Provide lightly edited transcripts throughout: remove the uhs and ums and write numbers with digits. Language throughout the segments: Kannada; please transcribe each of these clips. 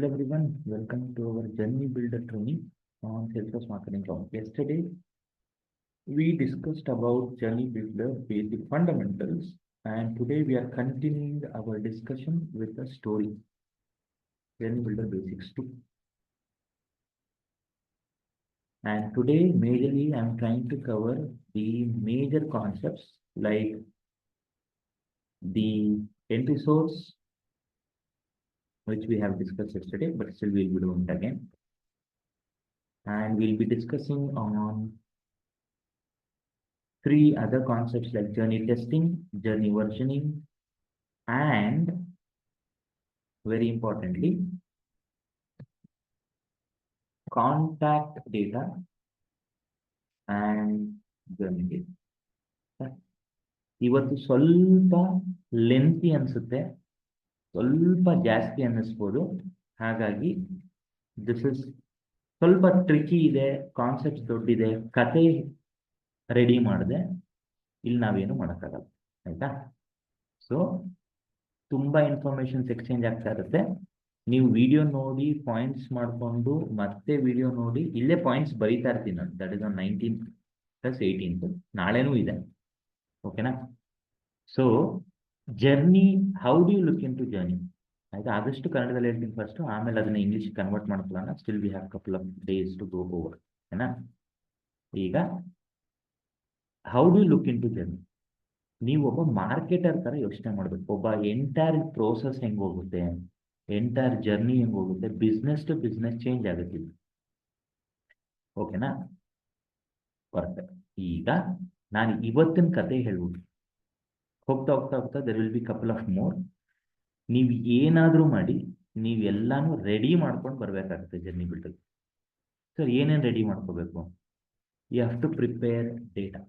Hello everyone, welcome to our Journey Builder training on Salesforce Marketing Cloud. Yesterday, we discussed about Journey Builder basic fundamentals, and today we are continuing our discussion with the story, Journey Builder Basics 2. And today, majorly, I am trying to cover the major concepts like the entry source, which we have discussed yesterday, but still we'll be doing it again. And we'll be discussing on three other concepts like journey testing, journey versioning, and very importantly, contact data and journey data. ಇವತ್ತು ಸ್ವಲ್ಪ ಲೆಂತಿ ಅನ್ಸುತ್ತೆ, ಸ್ವಲ್ಪ ಜಾಸ್ತಿ ಅನ್ನಿಸ್ಬೋದು. ಹಾಗಾಗಿ ದಿಸ್ ಇಸ್ ಸ್ವಲ್ಪ ಟ್ರಿಕಿ ಇದೆ, ಕಾನ್ಸೆಪ್ಟ್ ದೊಡ್ಡಿದೆ, ಕತೆ ರೆಡಿ ಮಾಡಿದೆ, ಇಲ್ಲಿ ನಾವೇನು ಮಾಡೋಕ್ಕಾಗಲ್ಲ, ಆಯ್ತಾ? ಸೊ ತುಂಬಾ ಇನ್ಫಾರ್ಮೇಶನ್ಸ್ ಎಕ್ಸ್ಚೇಂಜ್ ಆಗ್ತಾ ಇರುತ್ತೆ. ನೀವು ವಿಡಿಯೋ ನೋಡಿ ಪಾಯಿಂಟ್ಸ್ ಮಾಡಿಕೊಂಡು ಮತ್ತೆ ವಿಡಿಯೋ ನೋಡಿ ಇಲ್ಲೇ ಪಾಯಿಂಟ್ಸ್ ಬರೀತಾ ಇರ್ತೀನಿ ನಾನು. That is on 19th + 18th, ನಾಳೆನೂ ಇದೆ, ಓಕೆನಾ? So journey, how do you look into journey, ಆಯ್ತಾ? ಆದಷ್ಟು ಕನ್ನಡದಲ್ಲಿ ಹೇಳ್ತೀನಿ ಫಸ್ಟ್, ಆಮೇಲೆ ಅದನ್ನ ಇಂಗ್ಲೀಷ್ ಕನ್ವರ್ಟ್ ಮಾಡ್ಕೊಳ್ಳೋಣ. Still we have couple of days to go over, ಓಕೆನಾ? ಈಗ how do you look into journey, ನೀವು ಒಬ್ಬ ಮಾರ್ಕೆಟರ್ ತರ ಯೋಚನೆ ಮಾಡಬೇಕು. ಒಬ್ಬ ಎಂಟೈರ್ ಪ್ರೋಸೆಸ್ ಹೆಂಗ್ ಹೋಗುತ್ತೆ, ಎಂಟೈರ್ ಜರ್ನಿ ಹೆಂಗ್ ಹೋಗುತ್ತೆ, ಬಿಸ್ನೆಸ್ ಟು ಬಿಸ್ನೆಸ್ ಚೇಂಜ್ ಆಗುತ್ತೆ, ಓಕೆನಾ? ಪರ್ಫೆಕ್ಟ್. ಈಗ ನಾನು ಇವತ್ತಿನ ಕತೆ ಹೇಳ್ಬಿಟ್ಟು ಹೋಗ್ತಾ ಹೋಗ್ತಾ ಹೋಗ್ತಾ there will be couple of more. ನೀವು ಏನಾದರೂ ಮಾಡಿ ನೀವೆಲ್ಲಾನು ರೆಡಿ ಮಾಡ್ಕೊಂಡು ಬರ್ಬೇಕಾಗುತ್ತೆ ಜರ್ನಿ ಬಿಲ್ಡರ್. ಸರ್ ಏನೇನು ರೆಡಿ ಮಾಡ್ಕೋಬೇಕು? You have to prepare data.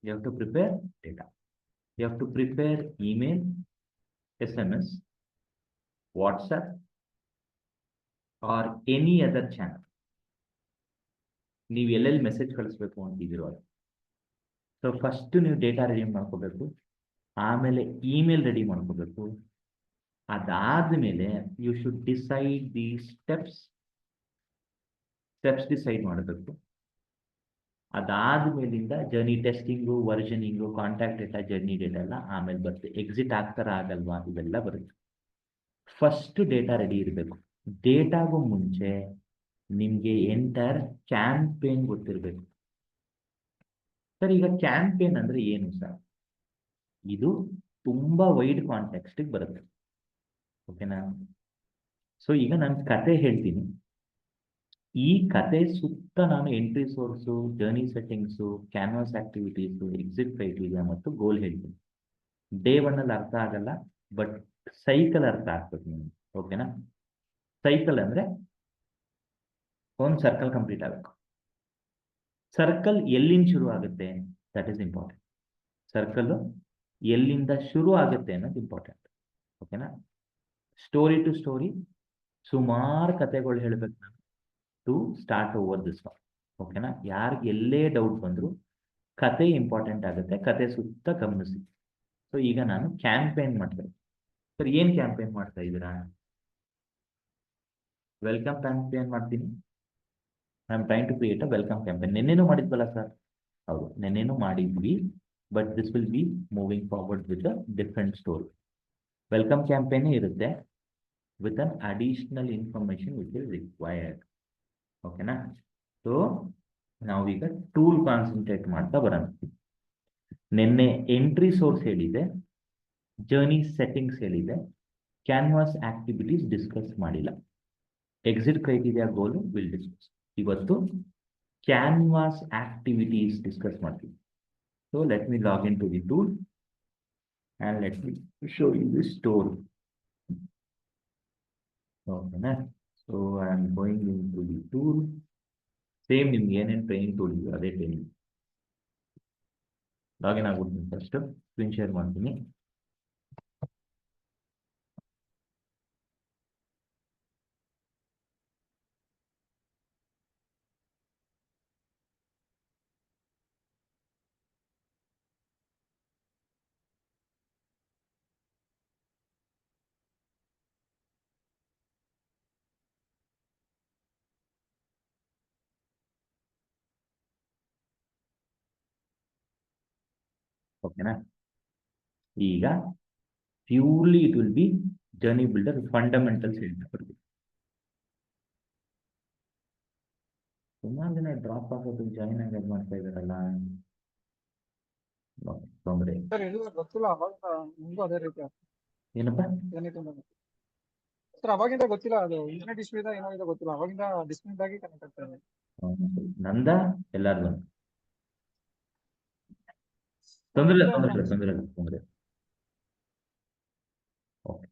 You have to prepare data. You have to prepare email, SMS, WhatsApp, or any other channel. ನೀವು ಎಲ್ಲೆಲ್ಲಿ ಮೆಸೇಜ್ ಕಳಿಸ್ಬೇಕು ಅಂತಿದ್ದೀರೋ ಅದು. ಸೊ ಫಸ್ಟ್ ನೀವು ಡೇಟಾ ರೆಡಿ ಮಾಡ್ಕೋಬೇಕು, ಆಮೇಲೆ ಇಮೇಲ್ ರೆಡಿ ಮಾಡ್ಕೋಬೇಕು. ಅದಾದ್ಮೇಲೆ you should decide the steps decide ಮಾಡಬೇಕು. ಅದಾದ್ಮೇಲಿಂದ journey testing, versioning, contact data, journey data ಎಲ್ಲ ಆಮೇಲೆ ಬರುತ್ತೆ. ಎಕ್ಸಿಟ್ ಆಗ್ತಾರ ಆಗಲ್ವಾ ಇವೆಲ್ಲ ಬರುತ್ತೆ. ಫಸ್ಟ್ ಡೇಟಾ ರೆಡಿ ಇರಬೇಕು. ಡೇಟಾಗೂ ಮುಂಚೆ ನಿಮಗೆ ಎಂಟೈರ್ ಕ್ಯಾಂಪೇನ್ ಗೊತ್ತಿರಬೇಕು. ಸರ್ ಈಗ ಕ್ಯಾಂಪೇನ್ ಅಂದ್ರೆ ಏನು ಸರ್? ಇದು ತುಂಬಾ ವೈಡ್ ಕಾಂಟೆಕ್ಸ್ಟಿಗೆ ಬರುತ್ತೆ, ಓಕೆನಾ? ಸೊ ಈಗ ನಾನು ಕತೆ ಹೇಳ್ತೀನಿ. ಈ ಕತೆ ಸುತ್ತ ನಾನು entry source, journey settings, canvas activities, exit criteria ಮತ್ತು ಗೋಲ್ ಹೇಳ್ತೀನಿ. ಡೇ 1 ಅಲ್ಲಿ ಅರ್ಥ ಆಗಲ್ಲ, ಬಟ್ ಸೈಕಲ್ ಅರ್ಥ ಆಗ್ತದೆ ನಿಮಗೆ, ಓಕೆನಾ? ಸೈಕಲ್ ಅಂದ್ರೆ ಒಂದು ಸರ್ಕಲ್ ಕಂಪ್ಲೀಟ್ ಆಗಬೇಕು. ಸರ್ಕಲ್ ಎಲ್ಲಿಂದ ಶುರು ಆಗುತ್ತೆ, ದಟ್ ಈಸ್ ಇಂಪಾರ್ಟೆಂಟ್. ಸರ್ಕಲ್ ಎಲ್ಲಿಂದ ಶುರು ಆಗುತ್ತೆ ಅನ್ನೋದು ಇಂಪಾರ್ಟೆಂಟ್, ಓಕೆನಾ? ಸ್ಟೋರಿ ಟು ಸ್ಟೋರಿ ಸುಮಾರು ಕತೆಗಳು ಹೇಳ್ಬೇಕು ನಾನು to start over this one, ಓಕೆನಾ? ಯಾರಿಗೆ ಎಲ್ಲೇ ಡೌಟ್ ಬಂದ್ರು ಕತೆ ಇಂಪಾರ್ಟೆಂಟ್ ಆಗುತ್ತೆ, ಕತೆ ಸುತ್ತ ಗಮನಿಸಿ. ಸೊ ಈಗ ನಾನು ಕ್ಯಾಂಪೇನ್ ಮಾಡ್ತೇನೆ. ಸರ್ ಏನ್ ಕ್ಯಾಂಪೇನ್ ಮಾಡ್ತಾ ಇದ್ದೀರಾ? ವೆಲ್ಕಮ್ ಕ್ಯಾಂಪೇನ್ ಮಾಡ್ತೀನಿ. I am trying to create a welcome campaign. ನೆನ್ನೆನೂ ಮಾಡಿದ್ವಲ್ಲ ಸರ್? ಹೌದು, ನೆನ್ನೆನೂ ಮಾಡಿದ್ವಿ, but this will be moving forward with a different story. Welcome campaign ಇರುತ್ತೆ with an additional information which is required, ಓಕೆನಾ? ಸೊ ನಾವೀಗ ಟೂಲ್ ಕಾನ್ಸಂಟ್ರೇಟ್ ಮಾಡ್ತಾ ಬರೋಣ. ನಿನ್ನೆ ಎಂಟ್ರಿ ಸೋರ್ಸ್ ಹೇಳಿದೆ, ಜರ್ನಿ ಸೆಟ್ಟಿಂಗ್ಸ್ ಹೇಳಿದೆ, ಕ್ಯಾನ್ವಾಸ್ ಆಕ್ಟಿವಿಟೀಸ್ ಡಿಸ್ಕಸ್ ಮಾಡಿಲ್ಲ. Exit criteria goal will discuss. ಇವತ್ತು ಕ್ಯಾನ್ವಾಸ್ ಆಕ್ಟಿವಿಟೀಸ್ ಡಿಸ್ಕಸ್ ಮಾಡ್ತೀವಿ. So let me log in to the tool and let me show you the story, ಓಕೆನಾ? So I am going into the tool. Same ನಿಮ್ಗೆ ಏನೇನು ಟ್ರೈನಿಂಗ್ ಟೂಲ್ ಇದೆಯೋ ಅದೇ ಟ್ರೈನಿಂಗ್. ಲಾಗಿನ್ ಆಗ್ಬಿಡ್ತೀನಿ, ಫಸ್ಟ್ ಸ್ಕ್ರೀನ್ ಶೇರ್ ಮಾಡ್ತೀನಿ. ಓಕೆನಾ? ಈಗ purely it will be journey builder fundamentals ಹೇಳ್ತಾ ಬರ್ತೀವಿ. ಸುಮಾರು ಜನ ಡ್ರಾಪ್ ಆಗೋದು ಜಾಯಿನ್ ಆಗೋದು ಮಾಡ್ತಾ ಇದಾರಲ್ಲ, ತೊಂದರೆ ಸರ್ ಇದು ಗೊತ್ತಿಲ್ಲ, ಅವಾಗ ನಿಮ್ಗೂ ಅದೇ ರೀತಿ ಏನಪ್ಪ ಏನಿತ್ತು ಸರ್? ಅವಾಗಿಂದ ಗೊತ್ತಿಲ್ಲ, ಅದು ಇಂಟರ್ನೆಟ್ ಇಶ್ಯೂ ಇದೆ ಏನೋ ಇದೆ ಗೊತ್ತಿಲ್ಲ, ಅವಾಗಿಂದ ಡಿಸ್ಕನೆಕ್ಟ್ ಆಗಿ ಕನೆಕ್ಟ್ ಆಗ್ತಾ ಇದೆ. ನಂದ ಎಲ್ಲಾರ್ದು ತೊಂದರೆ ತೊಂದರೆ ತೊಂದರೆ ತೊಂದರೆ. Okay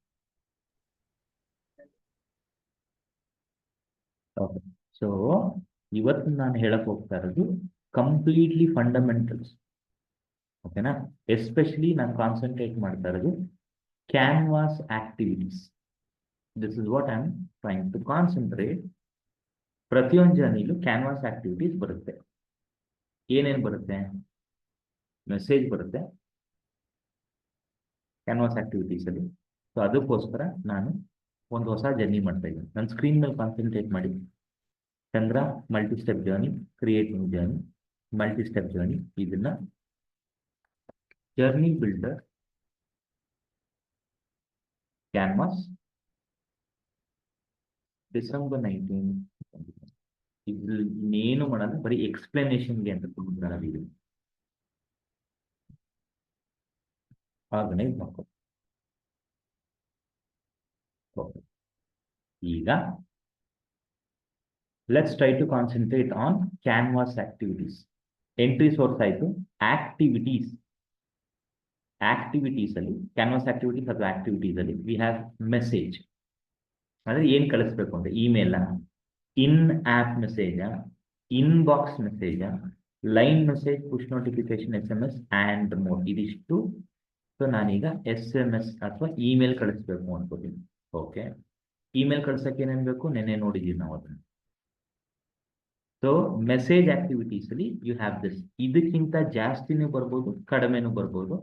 okay. ಸೊ ಇವತ್ತು ನಾನು ಹೇಳಕ್ ಹೋಗ್ತಾ ಇರೋದು ಕಂಪ್ಲೀಟ್ಲಿ ಫಂಡಮೆಂಟಲ್ಸ್. ಓಕೆನಾ? ಎಸ್ಪೆಷಲಿ ನಾನು ಕಾನ್ಸಂಟ್ರೇಟ್ ಮಾಡ್ತಾ ಇರೋದು canvas activities. This is what I am trying to concentrate. ಪ್ರತಿಯೊಂದು ಜರ್ನಿಲೂ ಕ್ಯಾನ್ವಾಸ್ ಆಕ್ಟಿವಿಟೀಸ್ ಬರುತ್ತೆ. ಏನೇನು ಬರುತ್ತೆ? ಮೆಸೇಜ್ ಬರುತ್ತೆ ಕ್ಯಾನ್ವಾಸ್ ಆಕ್ಟಿವಿಟೀಸ್ ಅಲ್ಲಿ. ಸೊ ಅದಕ್ಕೋಸ್ಕರ ನಾನು ಒಂದು ಹೊಸ ಜರ್ನಿ ಮಾಡ್ತಾ ಇದ್ದೀನಿ. ನನ್ನ ಸ್ಕ್ರೀನ್ ಮೇಲೆ ಕಾನ್ಸಂಟ್ರೇಟ್ ಮಾಡಿ. Chandra multi step journey, create new journey, multi step journey. ಇದನ್ನ ಜರ್ನಿ ಬಿಲ್ಡರ್ ಕ್ಯಾನ್ವಾಸ್ ಡಿಸೆಂಬರ್ 19. ಇದ್ರಲ್ಲಿ ಇನ್ನೇನು ಮಾಡಲ್ಲ, ಬರೀ ಎಕ್ಸ್ಪ್ಲನೇಷನ್ಗೆ ಅಂತ ತಗೊಂಡು ಆರ್ಗನೈಸ್ ಮಾಡ್ಕೊ. ಈಗ let's try to concentrate on canvas activities. Entry source ಆಯಿತು. ಆಕ್ಟಿವಿಟೀಸ್, ಆಕ್ಟಿವಿಟೀಸ್ ಅಲ್ಲಿ ಕ್ಯಾನ್ವಾಸ್ ಆಕ್ಟಿವಿಟೀಸ್ ಅಥವಾ ಆಕ್ಟಿವಿಟೀಸ್ ಅಲ್ಲಿ ವಿ ಹ್ಯಾವ್ ಮೆಸೇಜ್. ಅಂದ್ರೆ ಏನು ಕಳಿಸ್ಬೇಕು ಅಂತ, email, in app message, inbox message, line message, push notification, SMS and more. ಇದಿಷ್ಟು. ಸೊ ನಾನೀಗ SMS ಅಥವಾ ಇಮೇಲ್ ಕಳಿಸ್ಬೇಕು ಅನ್ಕೋತೀನಿ. ಓಕೆ, ಇಮೇಲ್ ಕಳ್ಸಕ್ಕೆ ಏನೇನು ಬೇಕು ನೆನ್ನೆ ನೋಡಿದ್ದೀವಿ ನಾವು ಅದನ್ನು. ಸೊ ಮೆಸೇಜ್ ಆಕ್ಟಿವಿಟೀಸ್ ಅಲ್ಲಿ ಯು ಹ್ಯಾವ್ ದಿಸ್. ಇದಕ್ಕಿಂತ ಜಾಸ್ತಿನೂ ಬರ್ಬೋದು, ಕಡಿಮೆನೂ ಬರ್ಬೋದು,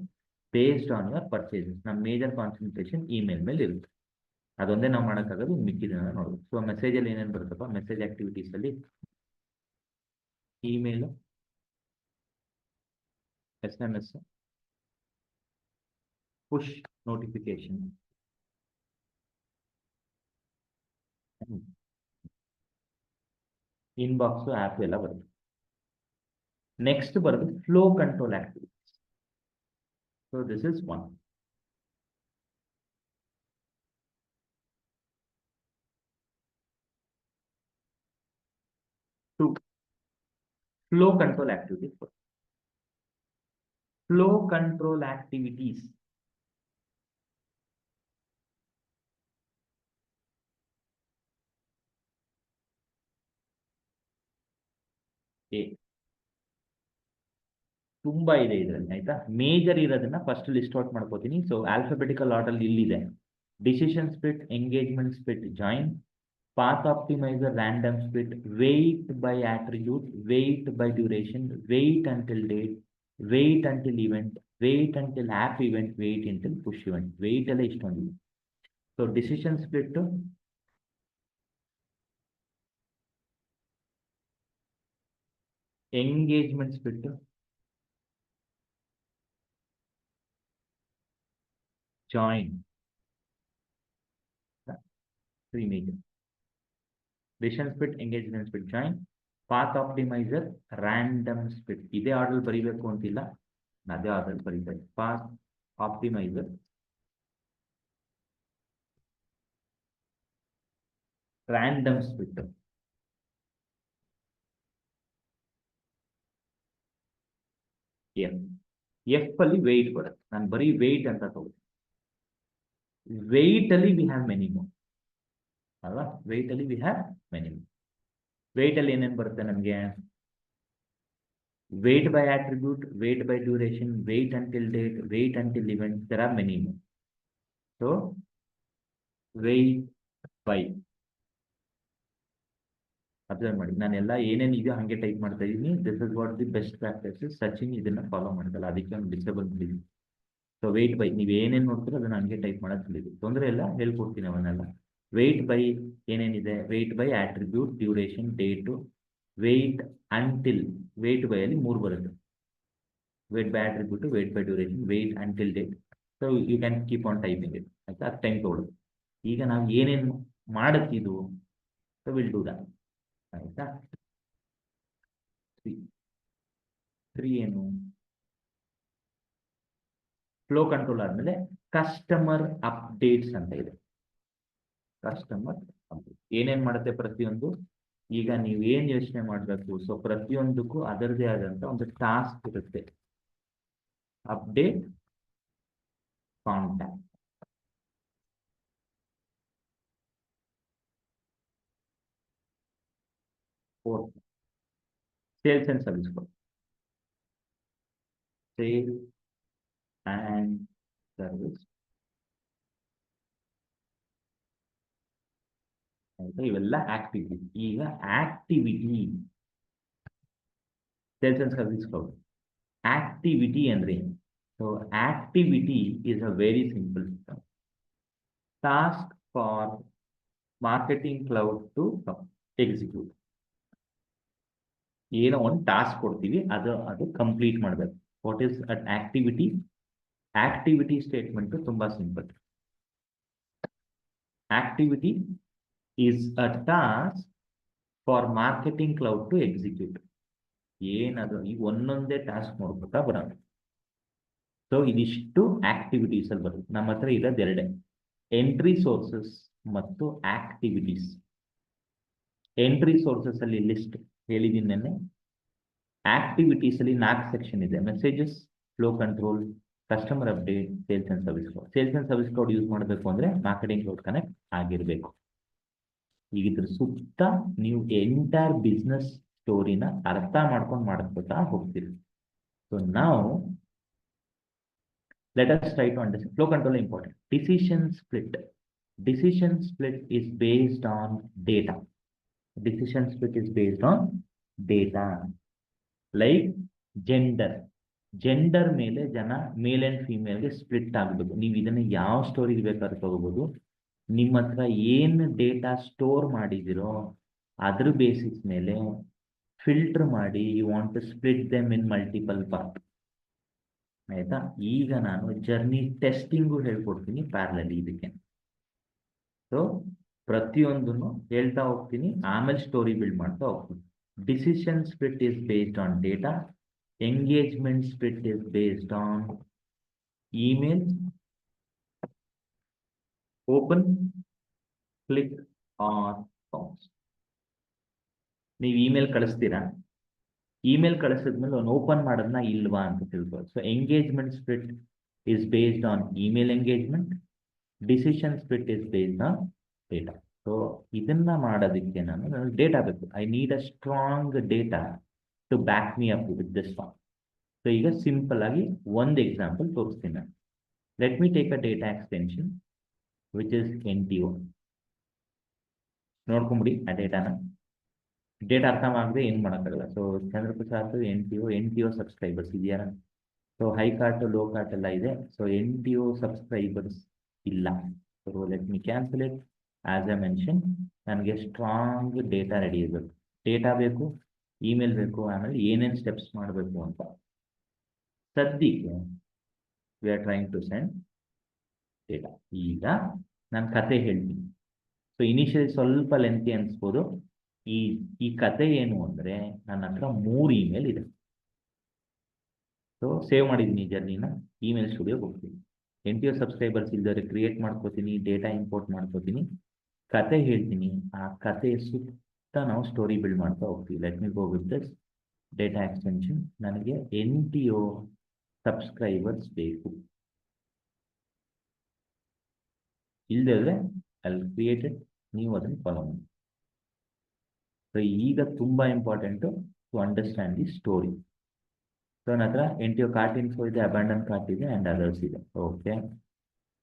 ಬೇಸ್ಡ್ ಆನ್ ಯುವರ್ ಪರ್ಚೇಸಸ್. ನಮ್ಮ ಮೇಜರ್ ಕಾನ್ಸಂಟ್ರೇಷನ್ ಇಮೇಲ್ ಮೇಲೆ ಇರುತ್ತೆ. ಅದೊಂದೇ ನಾವು ಮಾಡೋಕ್ಕಾಗೋದು, ಮಿಕ್ಕಿದನ್ನ ನೋಡೋದು. ಸೊ ಮೆಸೇಜಲ್ಲಿ ಏನೇನು ಬರುತ್ತಪ್ಪ? ಮೆಸೇಜ್ ಆಕ್ಟಿವಿಟೀಸ್ ಅಲ್ಲಿ email, SMS, push notification, inbox, app ಎಲ್ಲ ಬರುತ್ತೆ. ನೆಕ್ಸ್ಟ್ ಬರೋದು flow control activities. So this is one. Two flow control activities. Flow control activities ತುಂಬಾ ಇದೆ ಇದರಲ್ಲಿ, ಆಯ್ತಾ? ಮೇಜರ್ ಇರೋದನ್ನ ಫಸ್ಟ್ ಲಿಸ್ಟ್ ಔಟ್ ಮಾಡ್ಕೋತೀನಿ. ಸೊ ಆಲ್ಫಾಬೆಟಿಕಲ್ ಆರ್ಡರ್ ಇಲ್ಲಿದೆ. Decision split, engagement split, join, path optimiser, random split, wait by attribute, wait by duration, wait until date, wait until event, wait until app event, wait until push event. Wait ಎಲ್ಲ ಇಷ್ಟೊಂದಿದೆ. So decision split, engagement split, join, 3 major. Decision split, engagement split, join, path optimizer, random split. ಇದೇ ಆರ್ಡರ್ ಬರೀಬೇಕು ಅಂತಿಲ್ಲ, ಅದೇ ಆರ್ಡರ್ ಬರೀತಾರೆ. path optimizer, random split. ಎಫ್ ಅಲ್ಲಿ ವೇಟ್ ಬರುತ್ತೆ. ನಾನು ಬರೀ ವೇಟ್ ಅಂತ ತಗೋತೀನಿ. ವೇಟ್ ಅಲ್ಲಿ ವಿ ಹ್ಯಾವ್ ಮಿನಿಮಮ್ ಅಲ್ವಾ? ವೇಟ್ ಅಲ್ಲಿ ವಿ ಹ್ಯಾವ್ ಮಿನಿಮಮ್. ವೇಟ್ ಅಲ್ಲಿ ಏನೇನು ಬರುತ್ತೆ ನಮಗೆ? Wait by attribute, wait by duration, wait until date, wait until event. There are many more. So wait by, observe ಮಾಡಿ, ನಾನೆಲ್ಲ ಏನೇನು ಇದೆಯೋ ಹಾಗೆ ಟೈಪ್ ಮಾಡ್ತಾ ಇದ್ದೀನಿ. This is what the best practices. Sachin ಇದನ್ನ ಫಾಲೋ ಮಾಡ್ತಲ್ಲ, ಅದಕ್ಕೆ ಒಂದು ಡಿಸ್ಟರ್ಬೆನ್ಸ್ ಇದೆ. ಸೊ ವೇಟ್ ಬೈ ನೀವು ಏನೇನು ನೋಡ್ತೀರೋ ಅದನ್ನ ಹಂಗೆ ಟೈಪ್ ಮಾಡೋದು ತಿಳಿದು ತೊಂದರೆ ಇಲ್ಲ, ಹೇಳ್ಕೊಡ್ತೀನಿ ಅವನ್ನೆಲ್ಲ. ವೇಟ್ ಬೈ ಏನೇನಿದೆ? Wait by attribute, duration, date, wait until. Wait by ಅಲ್ಲಿ 3 ಬರುತ್ತೆ. Wait by attribute, wait by duration, wait until date. So you can keep on typing it. ಆಯ್ತಾ, ಅದು ಟೈಮ್ ತೊಗೊಳ್ಳೋದು. ಈಗ ನಾವು ಏನೇನು ಮಾಡುತ್ತಿದ್ದು, ಸೊ ವಿಲ್ ಡೂ ದಟ್. ಆಯ್ತಾ, 3 ಏನು, ಫ್ಲೋ ಕಂಟ್ರೋಲ್ ಆದ್ಮೇಲೆ ಕಸ್ಟಮರ್ ಅಪ್ಡೇಟ್ಸ್ ಅಂತ ಇದೆ. ಕಸ್ಟಮರ್ ಅಪ್ಡೇಟ್ ಏನೇನ್ ಮಾಡುತ್ತೆ ಪ್ರತಿಯೊಂದು. ಈಗ ನೀವು ಏನ್ ಯೋಚನೆ ಮಾಡಬೇಕು, ಸೊ ಪ್ರತಿಯೊಂದಕ್ಕೂ ಅದರದೇ ಆದಂತ ಒಂದು ಟಾಸ್ಕ್ ಇರುತ್ತೆ. Update contact, sales and service, sale and service. ಇವೆಲ್ಲ ಆಕ್ಟಿವಿಟಿ. ಈಗ activity, sales and service cloud activity ಅಂದ್ರೆ ಏನು? So activity is a very simple task for marketing cloud to execute. ಏನೋ ಒಂದು ಟಾಸ್ಕ್ ಕೊಡ್ತೀವಿ, ಅದು ಕಂಪ್ಲೀಟ್ ಮಾಡಬೇಕು. What is at activity? Activity statement ತುಂಬಾ simple. Activity is a task for marketing cloud to execute. ಏನದು? ಈಗ ಒಂದೊಂದೇ ಟಾಸ್ಕ್ ನೋಡ್ಬೇಕಾ ಬರೋದು. ಸೊ ಇದಿಷ್ಟು ಆಕ್ಟಿವಿಟೀಸ್ ಅಲ್ಲಿ ಬರುತ್ತೆ. ನಮ್ಮ ಹತ್ರ ಇರೋದು ಎರಡೇ, ಎಂಟ್ರಿ ಸೋರ್ಸಸ್ ಮತ್ತು ಆಕ್ಟಿವಿಟೀಸ್. ಎಂಟ್ರಿ ಸೋರ್ಸಸ್ ಅಲ್ಲಿ ಲಿಸ್ಟ್ ಹೇಳಿದ್ದೀನಿ ನೆನ್ನೆ. ಆಕ್ಟಿವಿಟೀಸ್ ಅಲ್ಲಿ 4 ಸೆಕ್ಷನ್ ಇದೆ: messages, flow control, customer update, sales and service cloud. Sales and service cloud use ಮಾಡಬೇಕು ಅಂದ್ರೆ ಮಾರ್ಕೆಟಿಂಗ್ ಕ್ಲೌಡ್ ಕನೆಕ್ಟ್ ಆಗಿರಬೇಕು. ಈಗ ಇದ್ರ ಸುತ್ತ ನೀವು ಎಂಟೈರ್ ಬಿಸ್ನೆಸ್ ಸ್ಟೋರಿನ ಅರ್ಥ ಮಾಡ್ಕೊಂಡು ಮಾಡ್ಕೊತಾ ಹೋಗ್ತೀರಿ. ಸೊ ನಾವು let us try to understand. Flow control is important. Decision split. Decision split is based on data. Decision split is based on data. Like gender. Gender ಮೇಲೆ ಜನ ಮೇಲ್ ಅಂಡ್ ಫಿಮೇಲ್ಗೆ ಸ್ಪ್ಲಿಟ್ ಆಗಬೇಕು. ನೀವು ಇದನ್ನ ಯಾವ ಸ್ಟೋರಿಗೆ ಬೇಕಾದ್ರೂ ತಗೋಬಹುದು. ನಿಮ್ಮ ಹತ್ರ ಏನು ಡೇಟಾ ಸ್ಟೋರ್ ಮಾಡಿದಿರೋ ಅದ್ರ ಬೇಸಿಸ್ ಮೇಲೆ ಫಿಲ್ಟರ್ ಮಾಡಿ you want to split them in multiple part. ಆಯ್ತಾ, ಈಗ ನಾನು ಜರ್ನಿ ಟೆಸ್ಟಿಂಗು ಹೇಳ್ಕೊಡ್ತೀನಿ ಪ್ಯಾರಲಲಿ ಇದಕ್ಕೆ. ಸೊ ಪ್ರತಿಯೊಂದನ್ನು ಹೇಳ್ತಾ ಹೋಗ್ತೀನಿ, ಆಮೇಲೆ ಸ್ಟೋರಿ ಬಿಲ್ಡ್ ಮಾಡ್ತಾ ಹೋಗ್ತೀನಿ. Decision split is based on data. Engagement split is based on email, open, click or bounce. ನೀವು ಇಮೇಲ್ ಕಳಿಸ್ತೀರಾ, ಇಮೇಲ್ ಕಳಿಸಿದ್ಮೇಲೆ ಒಂದು ಓಪನ್ ಮಾಡೋದನ್ನ ಇಲ್ವಾ ಅಂತ ತಿಳ್ಕೊಳ್ಳಿ. So engagement split is based on email engagement. Decision split is based on data. So ಇದನ್ನ ಮಾಡೋದಕ್ಕೆ ನಾನು ಡೇಟಾ ಬೇಕು. I need a strong data to back me up with this form. So ಈಗ ಸಿಂಪಲ್ ಆಗಿ ಒಂದು ಎಕ್ಸಾಂಪಲ್ ತೋರಿಸ್ತೀನಿ ನಾನು. Let me take a data extension which is NTO. ನೋಡ್ಕೊಂಬಿಡಿ ಆ ಡೇಟಾನ. ಡೇಟಾ ಅರ್ಥ ಮಾಡಿದ್ರೆ ಏನು ಮಾಡೋಕ್ಕಾಗಲ್ಲ. ಸೊ ಚಂದ್ರಪ್ರಸಾದ್ NTO ಸಬ್ಸ್ಕ್ರೈಬರ್ಸ್ ಇದೆಯಾ? So high cart, low cart ಎಲ್ಲ ಇದೆ. ಸೊ NTO ಸಬ್ಸ್ಕ್ರೈಬರ್ಸ್ ಇಲ್ಲ. So let me cancel it. As I mention, ನನಗೆ ಸ್ಟ್ರಾಂಗ್ ಡೇಟಾ ರೆಡಿ ಇರಬೇಕು. ಡೇಟಾ ಬೇಕು, ಇಮೇಲ್ ಬೇಕು, ಆಮೇಲೆ ಏನೇನು ಸ್ಟೆಪ್ಸ್ ಮಾಡಬೇಕು ಅಂತ. ಸದ್ಯಕ್ಕೆ we are trying to send data. ಈಗ ನಾನು ಕತೆ ಹೇಳ್ತೀನಿ. ಸೊ ಇನಿಷಿಯಲಿ ಸ್ವಲ್ಪ ಲೆಂತಿ ಅನಿಸ್ಬೋದು. ಈ ಕತೆ ಏನು ಅಂದರೆ, ನನ್ನ ಹತ್ರ 3 ಇಮೇಲ್ ಇದೆ. ಸೊ ಸೇವ್ ಮಾಡಿದ್ದೀನಿ ಜರ್ನಿನ. ಇಮೇಲ್ ಸ್ಟುಡಿಯೋಗೆ ಹೋಗ್ತೀನಿ. NTO ಸಬ್ಸ್ಕ್ರೈಬರ್ಸ್ ಇಲ್ದರೆ ಕ್ರಿಯೇಟ್ ಮಾಡ್ಕೋತೀನಿ, ಡೇಟಾ ಇಂಪೋರ್ಟ್ ಮಾಡ್ಕೋತೀನಿ, ಕತೆ ಹೇಳ್ತೀನಿ. ಆ ಕತೆ ಸುತ್ತ ನಾವು ಸ್ಟೋರಿ ಬಿಲ್ಡ್ ಮಾಡ್ತಾ ಹೋಗ್ತೀವಿ. Let me go with this data extension. ನನಗೆ NTO ಸಬ್ಸ್ಕ್ರೈಬರ್ಸ್ ಬೇಕು. ಇಲ್ಲದೆ ಅಲ್ಲಿ ಕ್ರಿಯೇಟೆಡ್, ನೀವು ಅದನ್ನು ಫಾಲೋ ಮಾಡಿ. ಸೊ ಈಗ ತುಂಬ important to understand the story. So ನನ್ನ ಹತ್ರ NTO ಕಾರ್ಟ್ ಇನ್ಫೋ ಇದೆ, ಅಬ್ಯಾಂಡನ್ ಕಾರ್ಟ್ ಇದೆ, ಆ್ಯಂಡ್ ಅದರ್ಸ್ ಇದೆ. ಓಕೆ,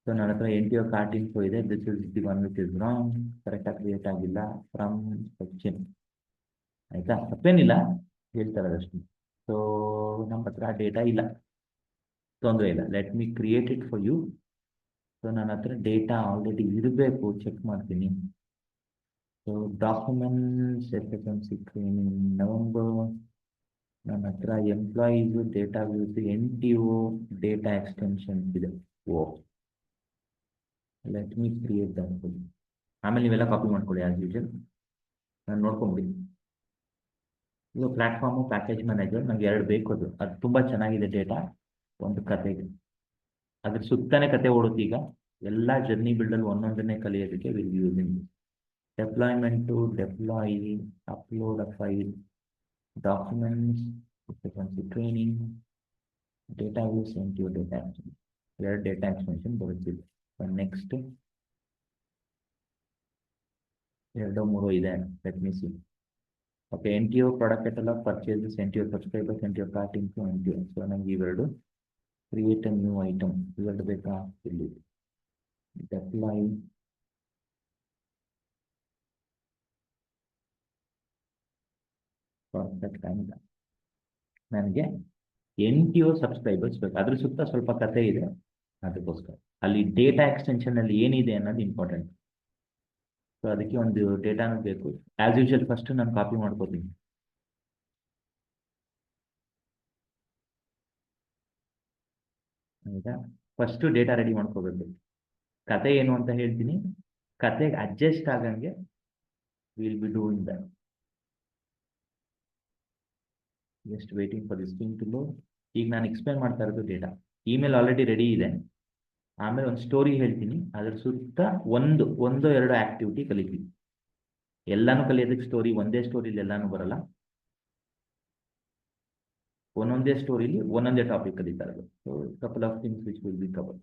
ಸೊ ನನ್ನ ಹತ್ರ NTO ಕಾರ್ಟ್ ಇನ್ಫೋ ಇದೆ. This is the one which is wrong, ಕರೆಕ್ಟಾಗಿ ಕ್ರಿಯೇಟ್ ಆಗಿಲ್ಲ ಫ್ರಮ್ ಸಚಿನ್. ಆಯಿತಾ, ತಪ್ಪೇನಿಲ್ಲ, ಹೇಳ್ತಾ ಇರೋದಷ್ಟು. ಸೊ ನಮ್ಮ ಹತ್ರ ಡೇಟಾ ಇಲ್ಲ, ತೊಂದರೆ ಇಲ್ಲ. Let me create it for you. So ನನ್ನ ಹತ್ರ ಡೇಟಾ ಆಲ್ರೆಡಿ ಇರಬೇಕು, ಚೆಕ್ ಮಾಡ್ತೀನಿ. So documents, FFMC training, November ನನ್ನ ಹತ್ರ employees data views NTO data extensions ಇದೆ. Oh, let me create that. ಆಮೇಲೆ ನೀವೆಲ್ಲ ಕಾಪಿ ಮಾಡ್ಕೊಳ್ಳಿ ಆಸ್ ಯೂಶಲ್. ನಾನು ನೋಡ್ಕೊಂಬಿಡಿ. ಇದು ಪ್ಲಾಟ್ಫಾರ್ಮು ಪ್ಯಾಕೇಜ್ ಮ್ಯಾನೇಜರ್ ನಂಗೆ 2 ಬೇಕು. ಅದು ತುಂಬ ಚೆನ್ನಾಗಿದೆ ಡೇಟಾ. ಒಂದು ಕತೆಗೆ ಅದ್ರ ಸುತ್ತನೇ ಕತೆ ಓಡುತ್ತೆ. ಈಗ ಎಲ್ಲ ಜರ್ನಿ ಬಿಲ್ಡಲ್ಲಿ ಒಂದೊಂದನ್ನೇ ಕಲಿಯೋದಕ್ಕೆ will using deployment, deploy, upload a file, documents, training, data views, NTO data extension. 2 data extension ಬರುತ್ತಿದೆ. ನೆಕ್ಸ್ಟ್ 2 3 ಇದೆ. Let me see. Okay, NTO product catalogue, purchases, NTO subscribers, NTO cart info, NTO. So ನಂಗೆ ಇವೆರಡು ಕ್ರಿಯೇಟ್ ಅ ನ್ಯೂ ಐಟಮ್ ಇವೆರಡು ಬೇಕಾ? ಇಲ್ಲಿ ಡೆಪ್ಲಾಯ್, ಪರ್ಫೆಕ್ಟ್. ಅಂತ ನನಗೆ NTO ಸಬ್ಸ್ಕ್ರೈಬರ್ಸ್ ಬೇಕು. ಅದ್ರ ಸುತ್ತ ಸ್ವಲ್ಪ ಕತೆ ಇದೆ, ಅದಕ್ಕೋಸ್ಕರ ಅಲ್ಲಿ ಡೇಟಾ ಎಕ್ಸ್ಟೆನ್ಷನ್ ಅಲ್ಲಿ ಏನಿದೆ ಅನ್ನೋದು ಇಂಪಾರ್ಟೆಂಟ್. ಸೊ ಅದಕ್ಕೆ ಒಂದು ಡೇಟಾನು ಬೇಕು. ಆಸ್ ಯೂಶಲ್ ಫಸ್ಟ್ ನಾನು ಕಾಪಿ ಮಾಡ್ಕೋತೀನಿ. ಆಯ್ತಾ? ಫಸ್ಟ್ ಡೇಟಾ ರೆಡಿ ಮಾಡ್ಕೋಬೇಕು. ಕತೆ ಏನು ಅಂತ ಹೇಳ್ತೀನಿ. ಕತೆಗೆ ಅಡ್ಜಸ್ಟ್ ಆಗಂಗೆ will be doing that. Just waiting for this thing to load. ಈಗ ನಾನು ಎಕ್ಸ್ಪ್ಲೇನ್ ಮಾಡ್ತಾ ಇರೋದು ಡೇಟಾ. ಇಮೇಲ್ ಆಲ್ರೆಡಿ ರೆಡಿ ಇದೆ. ಆಮೇಲೆ ಒಂದು ಸ್ಟೋರಿ ಹೇಳ್ತೀನಿ, ಅದ್ರ ಸುತ್ತ ಒಂದು 2 ಆಕ್ಟಿವಿಟಿ ಕಲಿತೀನಿ. ಎಲ್ಲಾನು ಕಲಿಯೋದಕ್ಕೆ ಸ್ಟೋರಿ ಒಂದೇ ಸ್ಟೋರಿಲಿ ಎಲ್ಲಾನು ಬರಲ್ಲ. ಒಂದೊಂದೇ ಸ್ಟೋರಿಲಿ ಒಂದೊಂದೇ ಟಾಪಿಕ್ ಕಲಿತಾ ಇರೋದು. So couple of things which will B cover.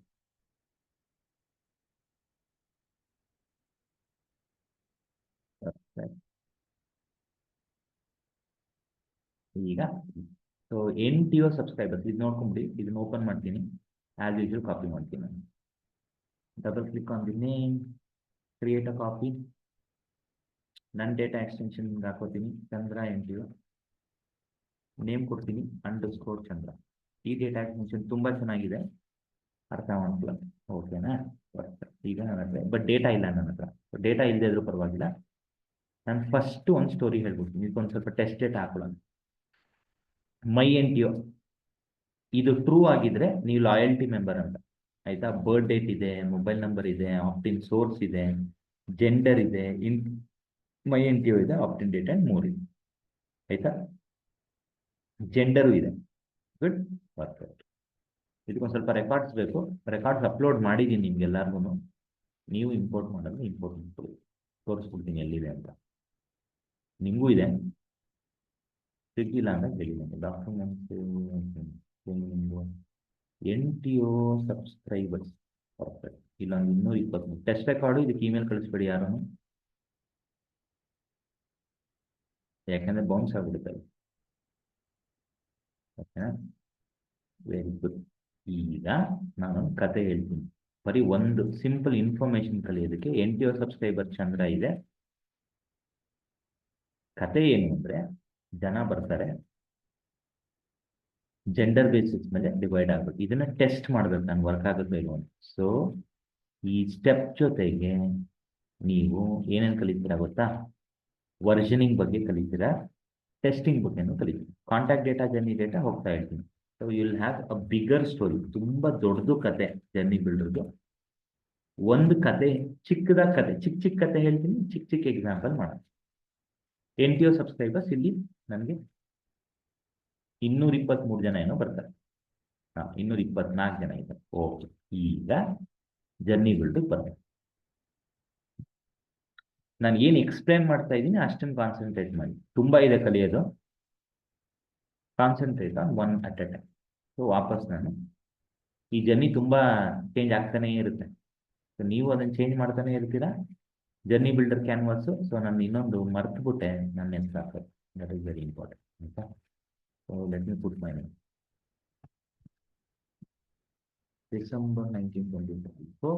ಈಗ ಸೊ NTO ಸಬ್ಸ್ಕ್ರೈಬರ್ಸ್ ಇದು ನೋಡ್ಕೊಂಬಿಡಿ. ಇದನ್ನ ಓಪನ್ ಮಾಡ್ತೀನಿ. ಆಸ್ ಯೂಶುವಲ್ ಕಾಪಿ ಮಾಡ್ತೀನಿ ನಾನು. Double click on the name, create a copy. ನನ್ನ ಡೇಟಾ ಎಕ್ಸ್ಟೆನ್ಷನ್ ಹಾಕೋತೀನಿ, ಚಂದ್ರ NTO. ನೇಮ್ ಕೊಡ್ತೀನಿ _ ಚಂದ್ರ. ಈ ಡೇಟಾ ಎಕ್ಸ್ಟೆನ್ಷನ್ ತುಂಬ ಚೆನ್ನಾಗಿದೆ, ಅರ್ಥ ಮಾಡ್ಕೊಳ್ಳಿ. ಓಕೆನಾ? ಈಗ ನನ್ನ ಹತ್ರ ಬಟ್ ಡೇಟಾ ಇಲ್ಲ. ನನ್ನ ಹತ್ರ ಡೇಟಾ ಇಲ್ಲದೆ ಇದ್ರೂ ಪರವಾಗಿಲ್ಲ. ನಾನು ಫಸ್ಟ್ ಒಂದು ಸ್ಟೋರಿ ಹೇಳ್ಬಿಡ್ತೀನಿ. ಇದಕ್ಕೊಂದು ಸ್ವಲ್ಪ ಟೆಸ್ಟ್ ಡೇಟಾ ಹಾಕೊಳ್ಳೋಣ. ಮೈ NTO ಇದು ಟ್ರೂ ಆಗಿದ್ರೆ ನೀವು ಲಾಯಲ್ಟಿ ಮೆಂಬರ್ ಅಂತ. ಆಯ್ತಾ? ಬರ್ತ್ ಡೇಟ್ ಇದೆ, ಮೊಬೈಲ್ ನಂಬರ್ ಇದೆ, ಆಪ್ಟಿನ್ ಸೋರ್ಸ್ ಇದೆ, ಜೆಂಡರ್ ಇದೆ, ಮೈ NTO ಇದೆ, ಆಪ್ಟಿನ್ ಡೇಟ್ ಅಂಡ್ 3 ಇದೆ. ಆಯ್ತಾ? ಜೆಂಡರು ಇದೆ. Good, perfect. ಇದಕ್ಕೊಂದು ಸ್ವಲ್ಪ ರೆಕಾರ್ಡ್ಸ್ ಬೇಕು. ರೆಕಾರ್ಡ್ಸ್ ಅಪ್ಲೋಡ್ ಮಾಡಿದ್ದೀನಿ ನಿಮ್ಗೆಲ್ಲರಿಗೂ. ನೀವು ಇಂಪೋರ್ಟ್ ಮಾಡಲು ಇಂಪೋರ್ಟ್ ಮಾಡ್ಕೊಳ್ಳಿ. ತೋರಿಸ್ಬಿಡ್ತೀನಿ ಎಲ್ಲಿದೆ ಅಂತ. ನಿಮಗೂ ಇದೆ, ಸಿಗ್ಲಿಲ್ಲ ಅಂದ್ರೆ ಹೇಳಿ ನನಗೆ. Documents, NTO subscribers, perfect. ಇಲ್ಲೊಂದು 223 ಟೆಸ್ಟ್ ರೆಕಾರ್ಡು. ಇದಕ್ಕೆ ಇಮೇಲ್ ಕಳಿಸ್ಬೇಡಿ ಯಾರು, ಯಾಕಂದ್ರೆ ಬೌನ್ಸ್ ಆಗ್ಬಿಡುತ್ತೆ. ಓಕೆನಾ? Very good. ಈಗ ನಾನು ಕತೆ ಹೇಳ್ತೀನಿ. ಬರೀ ಒಂದು ಸಿಂಪಲ್ ಇನ್ಫಾರ್ಮೇಶನ್ ಕಲಿಯೋದಕ್ಕೆ NTO ಸಬ್ಸ್ಕ್ರೈಬರ್ ಚಂದ್ರ ಇದೆ. ಕತೆ ಏನು ಅಂದ್ರೆ, ಜನ ಬರ್ತಾರೆ, ಜೆಂಡರ್ ಬೇಸಿಸ್ ಮೇಲೆ ಡಿವೈಡ್ ಆಗ್ಬೇಕು. ಇದನ್ನ ಟೆಸ್ಟ್ ಮಾಡ್ಬೇಕು ನಾನು ವರ್ಕ್ ಆಗುತ್ತೆ ಇಲ್ವ ಅಂತ. ಸೊ ಈ ಸ್ಟೆಪ್ ಜೊತೆಗೆ ನೀವು ಏನೇನು ಕಲಿತೀರಾ ಗೊತ್ತಾ? ವರ್ಷನಿಂಗ್ ಬಗ್ಗೆ ಕಲಿತೀರಾ, ಟೆಸ್ಟಿಂಗ್ ಬಗ್ಗೆನೂ ಕಲಿತೀರಾ. ಕಾಂಟ್ಯಾಕ್ಟ್ ಡೇಟಾ, ಜರ್ನಿ ಡೇಟಾ ಹೋಗ್ತಾ ಇರ್ತೀನಿ. So you'll have a bigger story. ತುಂಬಾ ದೊಡ್ಡದು ಕತೆ ಜರ್ನಿ ಬಿಲ್ಡರ್ದು. ಒಂದು ಕತೆ, ಚಿಕ್ಕದಾದ ಕತೆ, ಚಿಕ್ಕ ಕತೆ ಹೇಳ್ತೀನಿ, ಚಿಕ್ಕ ಎಕ್ಸಾಂಪಲ್ ಮಾಡೋಣ. NTO ಸಬ್ಸ್ಕ್ರೈಬರ್ಸ್ ಇಲ್ಲಿ ನನಗೆ 223 ಜನ ಏನೋ ಬರ್ತಾರೆ. 224 ಜನ ಇದ್ದಾರೆ. ಓಕೆ, ಈಗ ಜರ್ನಿ ಬಿಲ್ಡರ್ ಬರ್ತಾರೆ. ನಾನು ಏನು ಎಕ್ಸ್ಪ್ಲೇನ್ ಮಾಡ್ತಾ ಇದ್ದೀನಿ ಅಷ್ಟನ್ನು ಕಾನ್ಸಂಟ್ರೇಟ್ ಮಾಡಿ. ತುಂಬಾ ಇದೆ ಕಲಿಯೋದು. Concentrate on one at A time. So ವಾಪಸ್ ನಾನು ಈ ಜರ್ನಿ ತುಂಬಾ ಚೇಂಜ್ ಆಗ್ತಾನೇ ಇರುತ್ತೆ. ಸೊ ನೀವು ಅದನ್ನು ಚೇಂಜ್ ಮಾಡ್ತಾನೆ ಇರ್ತೀರಾ. Journey builder canvas. ಸೊ ನಾನು ಇನ್ನೊಂದು ಮರ್ತುಬಿಟ್ಟೆ, ನನ್ನ ನೆನ್ಪು ಹಾಕೋದು. That is very important. ಆಯ್ತಾ? So let me put my name. December 1924. So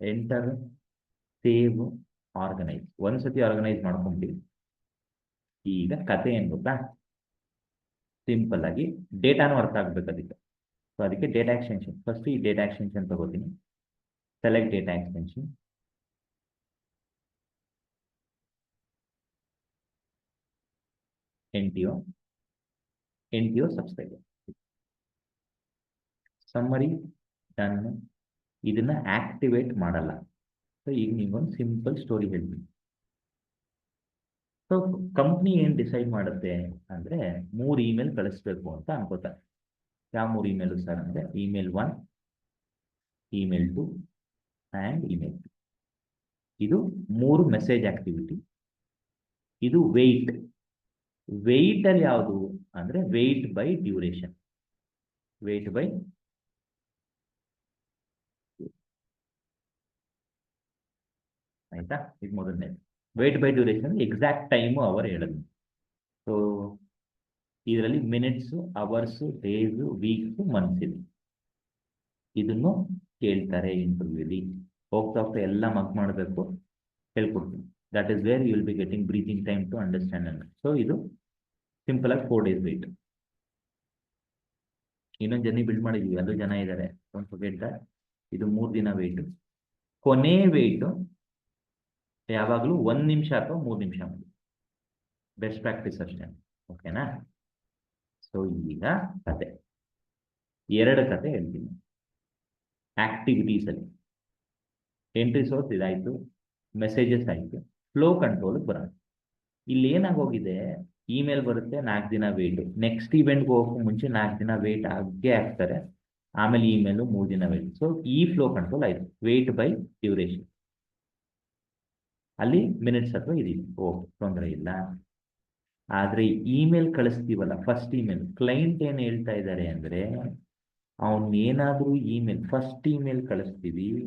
enter, save, organise. ಒಂದ್ಸತಿ ಆರ್ಗನೈಸ್ ಮಾಡ್ಕೊಂಬಿಡಿ. ಈಗ ಕತೆ ಏನು ಗೊತ್ತಾ? ಸಿಂಪಲ್ ಆಗಿ ಡೇಟಾನು ಅರ್ಥ ಆಗ್ಬೇಕು ಅದಕ್ಕೆ. ಸೊ ಅದಕ್ಕೆ ಡೇಟಾ ಎಕ್ಸ್ಟೆನ್ಷನ್. ಫಸ್ಟ್ ಈ ಡೇಟಾ ಎಕ್ಸ್ಟೆನ್ಷನ್ ತಗೋತೀನಿ. Select data extension. N T ಒ ಸಬ್ಸ್ಕ್ರೈಬರ್. Summary done. ಇದನ್ನ ಆಕ್ಟಿವೇಟ್ ಮಾಡಲ್ಲ. ಸೊ ಈಗ ನಿಮ್ಗೊಂದು ಸಿಂಪಲ್ ಸ್ಟೋರಿ ಹೇಳ್ತೀನಿ. ಸೊ ಕಂಪ್ನಿ ಏನು ಡಿಸೈಡ್ ಮಾಡುತ್ತೆ ಅಂದರೆ 3 ಇಮೇಲ್ ಕಳಿಸ್ಬೇಕು ಅಂತ ಅನ್ಕೋತಾರೆ. ಯಾವ 3 ಇಮೇಲು ಸರ್ ಅಂದರೆ ಇಮೇಲ್ 1, ಇಮೇಲ್ 2 ಆ್ಯಂಡ್ ಇಮೇಲ್ 2. ಇದು 3 ಮೆಸೇಜ್ ಆಕ್ಟಿವಿಟಿ. ಇದು ವೆಯ್ಟ್ ಅಲ್ಲಿ ಯಾವುದು ಅಂದರೆ ವೆಯ್ಟ್ ಬೈ ಡ್ಯೂರೇಷನ್. ಆಯ್ತಾ? ಇದು ಮೊದಲನೇ. Wait by duration exact time hour ಹೇಳೋದು. ಸೊ ಇದರಲ್ಲಿ minutes, hours, days, weeks, months ಇದೆ. ಇದನ್ನು ಕೇಳ್ತಾರೆ ಇಂಟರ್ವ್ಯೂಲಿ. ಹೋಗ್ತಾ ಎಲ್ಲ ಮಗ್ ಮಾಡಬೇಕು, ಹೇಳ್ಕೊಡ್ತೀನಿ. That is where you will be getting breathing time to understand ಅನ್ನ. ಸೊ ಇದು ಸಿಂಪಲ್ ಆಗಿ 4 days ವೆಯ್ಟ್. ಇನ್ನೊಂದು ಜರ್ನಿ ಬಿಲ್ಡ್ ಮಾಡಿದ್ವಿ, ಅದು ಜನ ಇದ್ದಾರೆ, ಡೋಂಟ್ ಫರ್ಗೆಟ್ ದಟ್. ಇದು 3 ದಿನ ವೆಯ್ಟು. ಕೊನೆ ವೆಯ್ಟು ಯಾವಾಗಲೂ 1 ನಿಮಿಷ ಅಥವಾ 3 ನಿಮಿಷ ಮಾಡಿ. ಬೆಸ್ಟ್ ಪ್ರಾಕ್ಟೀಸ್ ಅಷ್ಟೇ. ಓಕೆನಾ? ಸೊ ಈಗ ಕತೆ 2 ಕತೆ ಹೇಳ್ತೀನಿ. ಆಕ್ಟಿವಿಟೀಸಲ್ಲಿ ಎಂಟ್ರಿ ಸೋರ್ಸ್ ಇದಾಯಿತು, ಮೆಸೇಜಸ್ ಆಯಿತು, ಫ್ಲೋ ಕಂಟ್ರೋಲ್ಗೆ ಬರೋಣ. ಇಲ್ಲಿ ಏನಾಗೋಗಿದೆ, ಇಮೇಲ್ ಬರುತ್ತೆ, 4 ದಿನ ವೆಯ್ಟು. ನೆಕ್ಸ್ಟ್ ಇವೆಂಟ್ಗೆ ಹೋಗೋಕೆ ಮುಂಚೆ 4 ದಿನ ವೆಯ್ಟ್ ಆಗೇ ಆಗ್ತಾರೆ. ಆಮೇಲೆ ಇಮೇಲು 3 ದಿನ ವೆಯ್ಟ್. ಸೊ ಈ ಫ್ಲೋ ಕಂಟ್ರೋಲ್ ಆಯಿತು, ವೆಯ್ಟ್ ಬೈ ಡ್ಯೂರೇಷನ್. ಅಲ್ಲಿ ಮಿನಿಟ್ಸ್ ಅಥವಾ ಇದೀವಿ, ತೊಂದರೆ ಇಲ್ಲ. ಆದರೆ ಇಮೇಲ್ ಕಳಿಸ್ತೀವಲ್ಲ, ಫಸ್ಟ್ ಇಮೇಲ್, ಕ್ಲೈಂಟ್ ಏನು ಹೇಳ್ತಾ ಇದ್ದಾರೆ ಅಂದರೆ, ಅವನು ಏನಾದರೂ ಇಮೇಲ್ ಫಸ್ಟ್ ಇಮೇಲ್ ಕಳಿಸ್ತೀವಿ,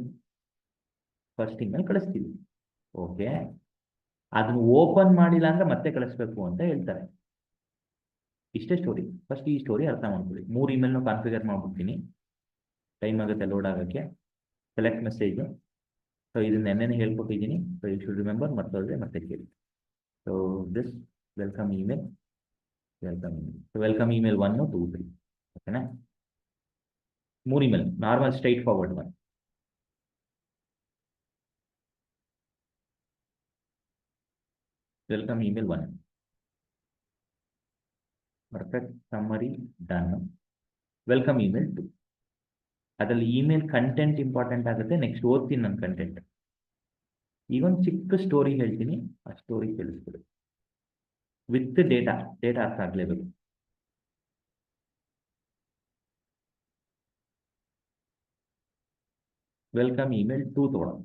ಓಕೆ, ಅದನ್ನು ಓಪನ್ ಮಾಡಿಲ್ಲ ಅಂದ್ರೆ ಮತ್ತೆ ಕಳಿಸ್ಬೇಕು ಅಂತ ಹೇಳ್ತಾರೆ. ಇಷ್ಟೇ ಸ್ಟೋರಿ. ಫಸ್ಟ್ ಈ ಸ್ಟೋರಿ ಅರ್ಥ ಮಾಡ್ಕೊಳ್ಳಿ. 3 ಇಮೇಲ್ನ ಕಾನ್ಫಿಗರ್ ಮಾಡ್ಬಿಡ್ತೀನಿ, ಟೈಮ್ ಆಗುತ್ತೆ ಲೋಡ್ ಆಗೋಕ್ಕೆ. Select message. ಸೊ ಇದನ್ನ ನೆನ್ನೆನೇ ಹೇಳ್ಕೊಟ್ಟಿದ್ದೀನಿ. ಸೊ ಯು ಶುಡ್ ರಿಮೆಂಬರ್, ಮತ್ತೋದ್ರೆ ಮತ್ತೆ ಕೇಳಿ. So this welcome email. So welcome email 1, 2, 3. ಓಕೆನಾ? 3 email normal straight forward one. Welcome email 1. Perfect. Summary done. Welcome email 2. ಅದರಲ್ಲಿ ಇಮೇಲ್ ಕಂಟೆಂಟ್ ಇಂಪಾರ್ಟೆಂಟ್ ಆಗುತ್ತೆ. ನೆಕ್ಸ್ಟ್ ಓದ್ತೀನಿ ನನ್ನ ಕಂಟೆಂಟ್. ಈಗೊಂದು ಚಿಕ್ಕ ಸ್ಟೋರಿ ಹೇಳ್ತೀನಿ, ಆ ಸ್ಟೋರಿ ಕೇಳಿಸ್ಬಿಡಿ. ವಿತ್ ಡೇಟಾ ಅರ್ಥ ಆಗಲೇಬೇಕು. ವೆಲ್ಕಮ್ ಇಮೇಲ್ 2 ತಗೊಳ್ಳೋಣ.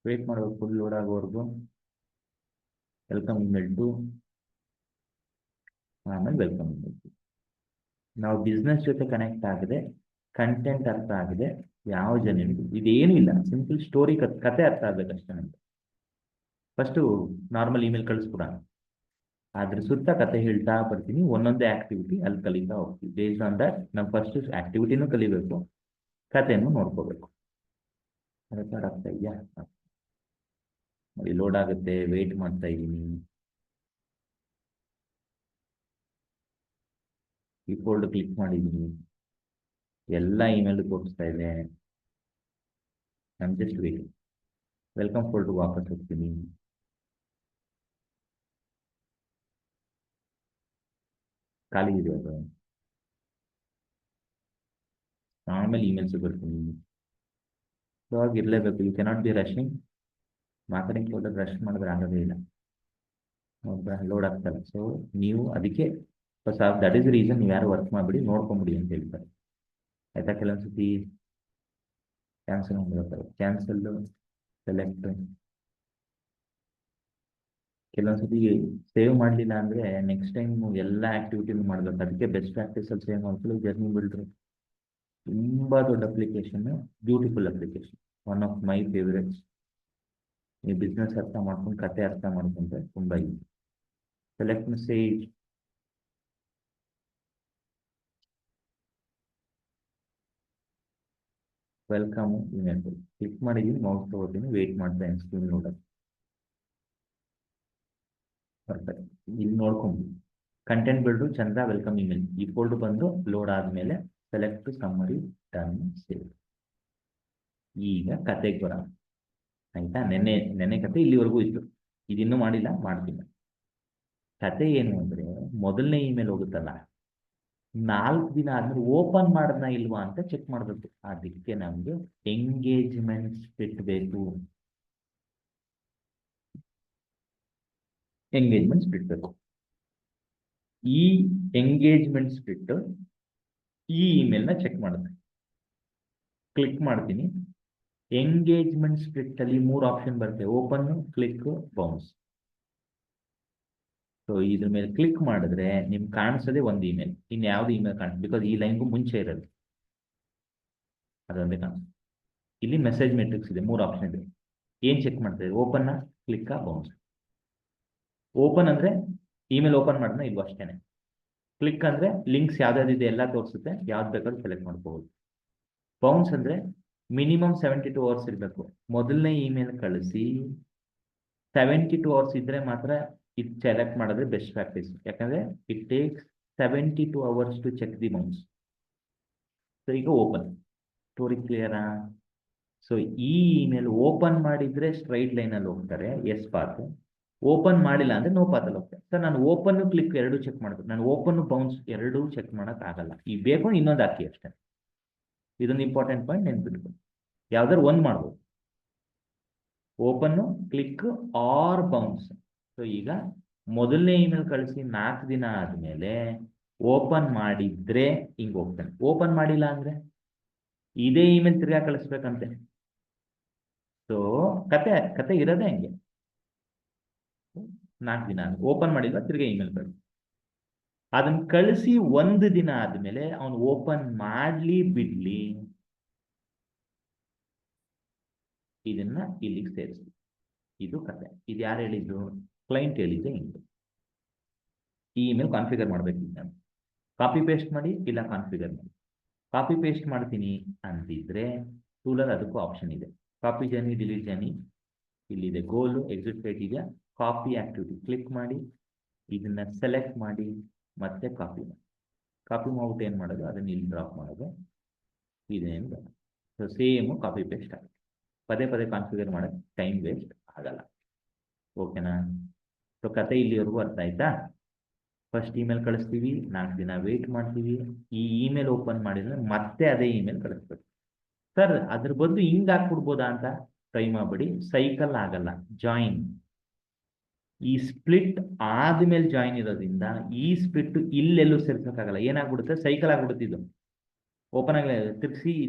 ವೇಟ್ ಮಾಡಬೇಕು ಫುಲ್ ಲೋಡ್ ಆಗೋವರೆಗೂ. ವೆಲ್ಕಮ್ ಇಮೇಲ್ 2, ಆಮೇಲೆ ವೆಲ್ಕಮ್ ಇಮೇಲ್ 2. ನಾವು ಬಿಸ್ನೆಸ್ ಜೊತೆ ಕನೆಕ್ಟ್ ಆಗಿದೆ, ಕಂಟೆಂಟ್ ಅರ್ಥ ಆಗಿದೆ, ಯಾವ ಜನರಿಗೆ ಇದೇನೂ ಇಲ್ಲ, ಸಿಂಪಲ್ ಸ್ಟೋರಿ ಕತೆ ಅರ್ಥ ಆಗ್ಬೇಕಷ್ಟೇ ನಮಗೆ. ಫಸ್ಟು ನಾರ್ಮಲ್ ಇಮೇಲ್ ಕಳಿಸ್ಬಿಡೋಣ, ಅದ್ರ ಸುತ್ತ ಕತೆ ಹೇಳ್ತಾ ಬರ್ತೀನಿ. ಒಂದೊಂದೇ ಆಕ್ಟಿವಿಟಿ ಅಲ್ಲಿ ಕಲಿತಾ ಹೋಗ್ತೀವಿ. ಬೇಸ್ಡ್ ಆನ್ ದಟ್ ನಾವು ಫಸ್ಟ್ ಆಕ್ಟಿವಿಟಿನೂ ಕಲಿಬೇಕು, ಕತೆಯನ್ನು ನೋಡ್ಕೋಬೇಕು. ರೆಕಾರ್ಡ್ ಆಗ್ತಾ ಇದೆಯಾ? ಲೋಡ್ ಆಗುತ್ತೆ, ವೆಯ್ಟ್ ಮಾಡ್ತಾ ಇದ್ದೀನಿ. ಈ ಫೋಲ್ಡ್ ಕ್ಲಿಕ್ ಮಾಡಿದ್ದೀನಿ, ಎಲ್ಲ ಇಮೇಲ್ ತೋರಿಸ್ತಾ ಇದೆ. ನಾನು ಜಸ್ಟ್ ವೇಟ್. ವೆಲ್ಕಮ್ ಫೋಲ್ಡ್ ವಾಪಸ್ ಹೋಗ್ತೀನಿ. ಖಾಲಿ ಇದೆ ಅದು. ಆಮೇಲೆ ಇಮೇಲ್ಸ್ ಬರ್ತೀನಿ. ಸೊ ಆಗಿರಲೇಬೇಕು. You cannot be rushing. ಮಾತಾಡೋಕ್ಕೆ ಹೋದಾಗ ರಶ್ ಮಾಡಿದ್ರೆ ಆಗೋದೇ ಇಲ್ಲ, ಲೋಡ್ ಆಗ್ತಲ್ಲ. ಸೊ ನೀವು ಅದಕ್ಕೆ ದಟ್ ಈಸ್ ರೀಸನ್ ನೀವು ಯಾರು ವರ್ಕ್ ಮಾಡಿಬಿಡಿ, ನೋಡ್ಕೊಂಬಿಡಿ ಅಂತ ಹೇಳ್ತಾರೆ. ಆಯ್ತಾ? ಕೆಲವೊಂದ್ಸತಿ ಕ್ಯಾನ್ಸಲ್ ಮಾಡ್ಬೇಕಾದ್ರೆ ಕ್ಯಾನ್ಸಲ್ ಸೆಲೆಕ್ಟ್. ಕೆಲವೊಂದ್ಸತಿ ಸೇವ್ ಮಾಡಲಿಲ್ಲ ಅಂದರೆ ನೆಕ್ಸ್ಟ್ ಟೈಮ್ ಎಲ್ಲ ಆಕ್ಟಿವಿಟಿನೂ ಮಾಡಬೇಕು. ಅದಕ್ಕೆ ಬೆಸ್ಟ್ ಪ್ರಾಕ್ಟೀಸಲ್ಲಿ ಸೇವ್ ಮಾಡ್ಕೊಳ್ಳಿ. ಜರ್ನಿ ಬಿಲ್ಡ್ರು ತುಂಬ ದೊಡ್ಡ application, beautiful application, one of my favourites. ನೀವು ಬಿಸ್ನೆಸ್ ಅರ್ಥ ಮಾಡ್ಕೊಂಡು ಕತೆ ಅರ್ಥ ಮಾಡ್ಕೊಂಡ್ರೆ ತುಂಬ easy. Select message, welcome email click ಮಾಡಿದ್ದೀನಿ, ಮೌಸ್ ತಗೋತೀನಿ, ವೇಟ್ ಮಾಡ್ತಾ ಸ್ಕ್ರೀನ್ ನೋಡೋದು. ಪರ್ಫೆಕ್ಟ್. ಇಲ್ಲಿ ನೋಡ್ಕೊಂಡು ಕಂಟೆಂಟ್ ಬಿಲ್ಡು ಚಂದ. ವೆಲ್ಕಮ್ ಇಮೇಲ್ ಈ ಫೋಲ್ಡ್ ಬಂದು ಲೋಡ್ ಆದಮೇಲೆ ಸೆಲೆಕ್ಟ್ ಸಮ್ಮರಿ ಡನ್ ಸೇವ್. ಈಗ ಕತೆಗೆ ಬರೋಣ. ಆಯ್ತಾ? ನೆನ್ನೆ ಕತೆ ಇಲ್ಲಿವರೆಗೂ ಇತ್ತು. ಇದಿನ್ನೂ ಮಾಡಿಲ್ಲ, ಮಾಡ್ತೀನಿ. ಕತೆ ಏನು ಅಂದ್ರೆ, ಮೊದಲನೇ ಇಮೇಲ್ ಹೋಗುತ್ತಲ್ಲ, 4 ದಿನ ಆದ್ಮೇಲೆ ಓಪನ್ ಮಾಡದ್ನ ಇಲ್ವಾ ಅಂತ ಚೆಕ್ ಮಾಡ್ಬೇಕು. ಅದಕ್ಕೆ ನಮ್ಗೆ ಎಂಗೇಜ್ಮೆಂಟ್ ಸ್ಪ್ಲಿಟ್ ಬೇಕು. ಎಂಗೇಜ್ಮೆಂಟ್ ಸ್ಪ್ಲಿಟ್ ಬೇಕು. ಈ ಎಂಗೇಜ್ಮೆಂಟ್ ಸ್ಪ್ಲಿಟ್ ಈ ಇಮೇಲ್ನ ಚೆಕ್ ಮಾಡುತ್ತೆ. ಕ್ಲಿಕ್ ಮಾಡ್ತೀನಿ. ಎಂಗೇಜ್ಮೆಂಟ್ ಸ್ಪ್ಲಿಟ್ ಅಲ್ಲಿ 3 ಆಪ್ಷನ್ ಬರುತ್ತೆ: ಓಪನ್, ಕ್ಲಿಕ್, ಬೌನ್ಸ್. ಸೊ ಇದ್ರ ಮೇಲೆ ಕ್ಲಿಕ್ ಮಾಡಿದ್ರೆ ನಿಮ್ಗೆ ಕಾಣಿಸೋದೇ ಒಂದು ಇಮೇಲ್, ಇನ್ಯಾವುದು ಇಮೇಲ್ ಕಾಣಿಸುತ್ತೆ. ಬಿಕಾಸ್ ಈ ಲೈನ್ಗೂ ಮುಂಚೆ ಇರೋದು ಅದೊಂದೇ ಕಾಣಿಸುತ್ತೆ. ಇಲ್ಲಿ ಮೆಸೇಜ್ ಮೆಟ್ರಿಕ್ಸ್ ಇದೆ, 3 ಆಪ್ಷನ್ ಇದೆ. ಏನ್ ಚೆಕ್ ಮಾಡ್ತಾ ಇದೆ? Open, click, bounce. ಓಪನ್ ಅಂದ್ರೆ ಇಮೇಲ್ ಓಪನ್ ಮಾಡೋಣ ಇಲ್ವೋ ಅಷ್ಟೇನೆ. ಕ್ಲಿಕ್ ಅಂದ್ರೆ ಲಿಂಕ್ಸ್ ಯಾವ್ದಾವ್ದಿದೆ ಎಲ್ಲ ತೋರಿಸುತ್ತೆ, ಯಾವ್ದು ಬೇಕಾದ್ರೂ ಸೆಲೆಕ್ಟ್ ಮಾಡ್ಕೋಬಹುದು. ಬೌನ್ಸ್ ಅಂದ್ರೆ ಮಿನಿಮಮ್ 72 ಅವರ್ಸ್ ಇರಬೇಕು. ಮೊದಲನೇ ಇಮೇಲ್ ಕಳಿಸಿ 72 ಅವರ್ಸ್ ಇದ್ರೆ ಮಾತ್ರ ಇದು ಸೆಲೆಕ್ಟ್ ಮಾಡಿದ್ರೆ ಬೆಸ್ಟ್ ಪ್ರಾಕ್ಟೀಸ್. ಯಾಕಂದ್ರೆ it takes 72 hours to check the bounce. So ಈಗ ಓಪನ್. ಸ್ಟೋರಿ ಕ್ಲಿಯರಾ? ಸೊ ಈ ಇಮೇಲ್ ಓಪನ್ ಮಾಡಿದ್ರೆ ಸ್ಟ್ರೈಟ್ ಲೈನ್ ಅಲ್ಲಿ ಹೋಗ್ತಾರೆ, ಎಸ್ ಪಾತ್. ಓಪನ್ ಮಾಡಿಲ್ಲ ಅಂದ್ರೆ ನೋ ಪಾತ್ ಅಲ್ಲಿ ಹೋಗ್ತಾರೆ. ಸರ್ ನಾನು ಓಪನ್ ಕ್ಲಿಕ್ ಎರಡು ಚೆಕ್ ಮಾಡ್ಬೇಕು, ನಾನು ಓಪನ್ ಬೌನ್ಸ್ ಎರಡೂ ಚೆಕ್ ಮಾಡಕ್ ಆಗಲ್ಲ. ಈ ಬೇಕು ಇನ್ನೊಂದು ಹಾಕಿ ಅಷ್ಟೇ. ಇದೊಂದು ಇಂಪಾರ್ಟೆಂಟ್ ಪಾಯಿಂಟ್ ನೆನ್ಪಿಟ್ಕೊಂಡು ಯಾವ್ದಾದ್ರು ಒಂದು ಮಾಡ್ಬೋದು, open, click or bounce. So ಈಗ ಮೊದಲನೇ ಇಮೇಲ್ ಕಳಿಸಿ 4 ದಿನ ಆದ್ಮೇಲೆ ಓಪನ್ ಮಾಡಿದ್ರೆ ಹಿಂಗ್ ಹೋಗ್ತಾನೆ. ಓಪನ್ ಮಾಡಿಲ್ಲ ಅಂದ್ರೆ ಇದೇ ಇಮೇಲ್ ತಿರ್ಗಾ ಕಳಿಸ್ಬೇಕಂತೆ. ಸೊ ಕತೆ ಇರೋದೇ ಹಂಗೆ. 4 ದಿನ ಓಪನ್ ಮಾಡಿಲ್ಲ, ತಿರ್ಗಾ ಇಮೇಲ್ ಕಳಿಸಿ. ಅದನ್ನ ಕಳಿಸಿ 1 ದಿನ ಆದ್ಮೇಲೆ ಅವನು ಓಪನ್ ಮಾಡ್ಲಿ ಬಿಡ್ಲಿ, ಇದನ್ನ ಇಲ್ಲಿಗೆ ಸೇರಿಸಿ. ಇದು ಕತೆ. ಇದು ಯಾರು ಹೇಳಿದ್ದು? ಕ್ಲೈಂಟ್ ಹೇಳಿದ್ದೆ. ಹಿಂಗೆ ಈ ಇಮೇಲ್ ಕಾನ್ಫಿಗರ್ ಮಾಡ್ಬೇಕು. ನಾನು ಕಾಪಿ ಪೇಸ್ಟ್ ಮಾಡಿ ಇಲ್ಲ ಕಾನ್ಫಿಗರ್ ಮಾಡಿ. ಕಾಪಿ ಪೇಸ್ಟ್ ಮಾಡ್ತೀನಿ ಅಂತಿದ್ರೆ ಟೂಲರ್ ಅದಕ್ಕೂ ಆಪ್ಷನ್ ಇದೆ. ಕಾಪಿ ಜರ್ನಿ, ಡಿಲೀಟ್ ಜರ್ನಿ ಇಲ್ಲಿದೆ. ಗೋಲು, ಎಕ್ಸಿಟ್ ರೇಟ್ ಇದೆ. ಕಾಪಿ ಆಕ್ಟಿವಿಟಿ ಕ್ಲಿಕ್ ಮಾಡಿ ಇದನ್ನ ಸೆಲೆಕ್ಟ್ ಮಾಡಿ ಮತ್ತೆ ಕಾಪಿ ಮಾಡಿ. ಕಾಪಿ ಮಾಡ್ಬಿಟ್ಟು ಏನು ಮಾಡೋದು? ಅದನ್ನ ಇಲ್ಲಿ ಡ್ರಾಪ್ ಮಾಡೋದು. ಇದೇನು ಬೇಡ. ಸೊ ಸೇಮು ಕಾಪಿ ಪೇಸ್ಟ್ ಆಗುತ್ತೆ. ಪದೇ ಪದೇ ಕಾನ್ಫಿಗರ್ ಮಾಡೋಕ್ಕೆ ಟೈಮ್ ವೇಸ್ಟ್ ಆಗಲ್ಲ. ಓಕೆನಾ? ಸೊ ಕತೆ ಇಲ್ಲಿವರೆಗೂ ಅರ್ಥ ಆಯ್ತಾ? ಫಸ್ಟ್ ಇಮೇಲ್ ಕಳಿಸ್ತೀವಿ, 4 ದಿನ ವೇಟ್ ಮಾಡ್ತೀವಿ. ಈ ಇಮೇಲ್ ಓಪನ್ ಮಾಡಿದ್ರೆ ಮತ್ತೆ ಅದೇ ಇಮೇಲ್ ಕಳಿಸ್ಬೇಕು. ಸರ್ ಅದ್ರ ಬದಲು ಹಿಂಗ್ ಹಾಕ್ಬಿಡ್ಬೋದಾ ಅಂತ ಟ್ರೈ ಮಾಡ್ಬಿಡಿ. ಸೈಕಲ್ ಆಗಲ್ಲ, ಜಾಯಿನ್. ಈ ಸ್ಪ್ಲಿಟ್ ಆದ್ಮೇಲೆ ಜಾಯಿನ್ ಇರೋದ್ರಿಂದ ಈ ಸ್ಪ್ಲಿಟ್ ಇಲ್ಲೆಲ್ಲೂ ಸೇರ್ಸೋಕ್ಕಾಗಲ್ಲ. ಏನಾಗ್ಬಿಡುತ್ತೆ? ಸೈಕಲ್ ಆಗ್ಬಿಡುತ್ತೆ. ಇದು ಓಪನ್ ಆಗಿ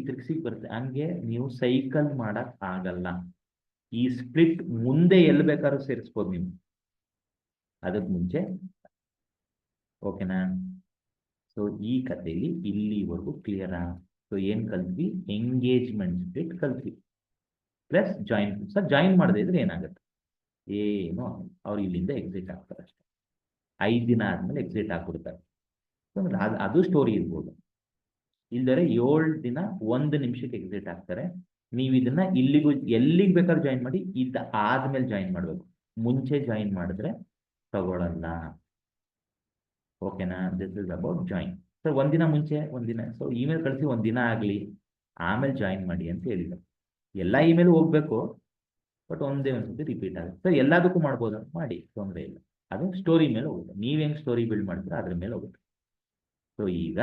ತಿರ್ಗಿಸಿ ಬರುತ್ತೆ. ಹಂಗೆ ನೀವು ಸೈಕಲ್ ಮಾಡಕ್ ಆಗಲ್ಲ. ಈ ಸ್ಪ್ಲಿಟ್ ಮುಂದೆ ಎಲ್ಲಿ ಬೇಕಾದ್ರೂ ಸೇರಿಸ್ಬೋದು ನೀವು, ಅದಕ್ಕೆ ಮುಂಚೆ. ಓಕೆನಾ? ಸೊ ಈ ಕಥೆಯಲ್ಲಿ ಇಲ್ಲಿವರೆಗೂ ಕ್ಲಿಯರಾ? ಸೊ ಏನ್ ಕಲ್ತ್ವಿ? ಎಂಗೇಜ್ಮೆಂಟ್ ಸ್ಪ್ಲಿಟ್ ಕಲ್ತ್ವಿ ಪ್ಲಸ್ ಜಾಯಿನ್. ಸರ್ ಜಾಯಿನ್ ಮಾಡದೇ ಇದ್ರೆ ಏನಾಗುತ್ತೆ? ಏನು, ಅವ್ರು ಇಲ್ಲಿಂದ ಎಕ್ಸಿಟ್ ಆಗ್ತಾರೆ ಅಷ್ಟೇ. 5 ದಿನ ಆದ್ಮೇಲೆ ಎಕ್ಸಿಟ್ ಆಗ್ಬಿಡ್ತಾರೆ. ಅದು ಸ್ಟೋರಿ ಇರ್ಬೋದು. ಇಲ್ದರೆ 7 ದಿನ 1 ನಿಮಿಷಕ್ಕೆ ಎಕ್ಸಿಟ್ ಆಗ್ತಾರೆ. ನೀವು ಇದನ್ನ ಇಲ್ಲಿಗೂ ಎಲ್ಲಿಗೆ ಬೇಕಾದ್ರೂ ಜಾಯಿನ್ ಮಾಡಿ. ಇದು ಆದ್ಮೇಲೆ ಜಾಯಿನ್ ಮಾಡಬೇಕು, ಮುಂಚೆ ಜಾಯಿನ್ ಮಾಡಿದ್ರೆ ತಗೊಳ್ಳಲ್ಲ. ಓಕೆನಾ? This is about join. Sir ಒಂದಿನ ಮುಂಚೆ, ಒಂದಿನ. ಸೊ ಇಮೇಲ್ ಕಳಿಸಿ 1 ದಿನ ಆಗಲಿ, ಆಮೇಲೆ ಜಾಯಿನ್ ಮಾಡಿ ಅಂತ ಹೇಳಿದ್ರು. ಎಲ್ಲ ಇಮೇಲ್ ಹೋಗ್ಬೇಕು, ಬಟ್ ಒಂದೇ ಒಂದ್ಸತಿ ರಿಪೀಟ್ ಆಗುತ್ತೆ. ಸರ್ ಎಲ್ಲದಕ್ಕೂ ಮಾಡ್ಬೋದು, ಮಾಡಿ, ತೊಂದರೆ ಇಲ್ಲ. ಅದು ಸ್ಟೋರಿ ಮೇಲೆ ಹೋಗುತ್ತೆ. ನೀವು ಹೆಂಗೆ ಸ್ಟೋರಿ ಬಿಲ್ಡ್ ಮಾಡ್ತೀರಾ ಅದ್ರ ಮೇಲೆ ಹೋಗುತ್ತೆ. ಸೊ ಈಗ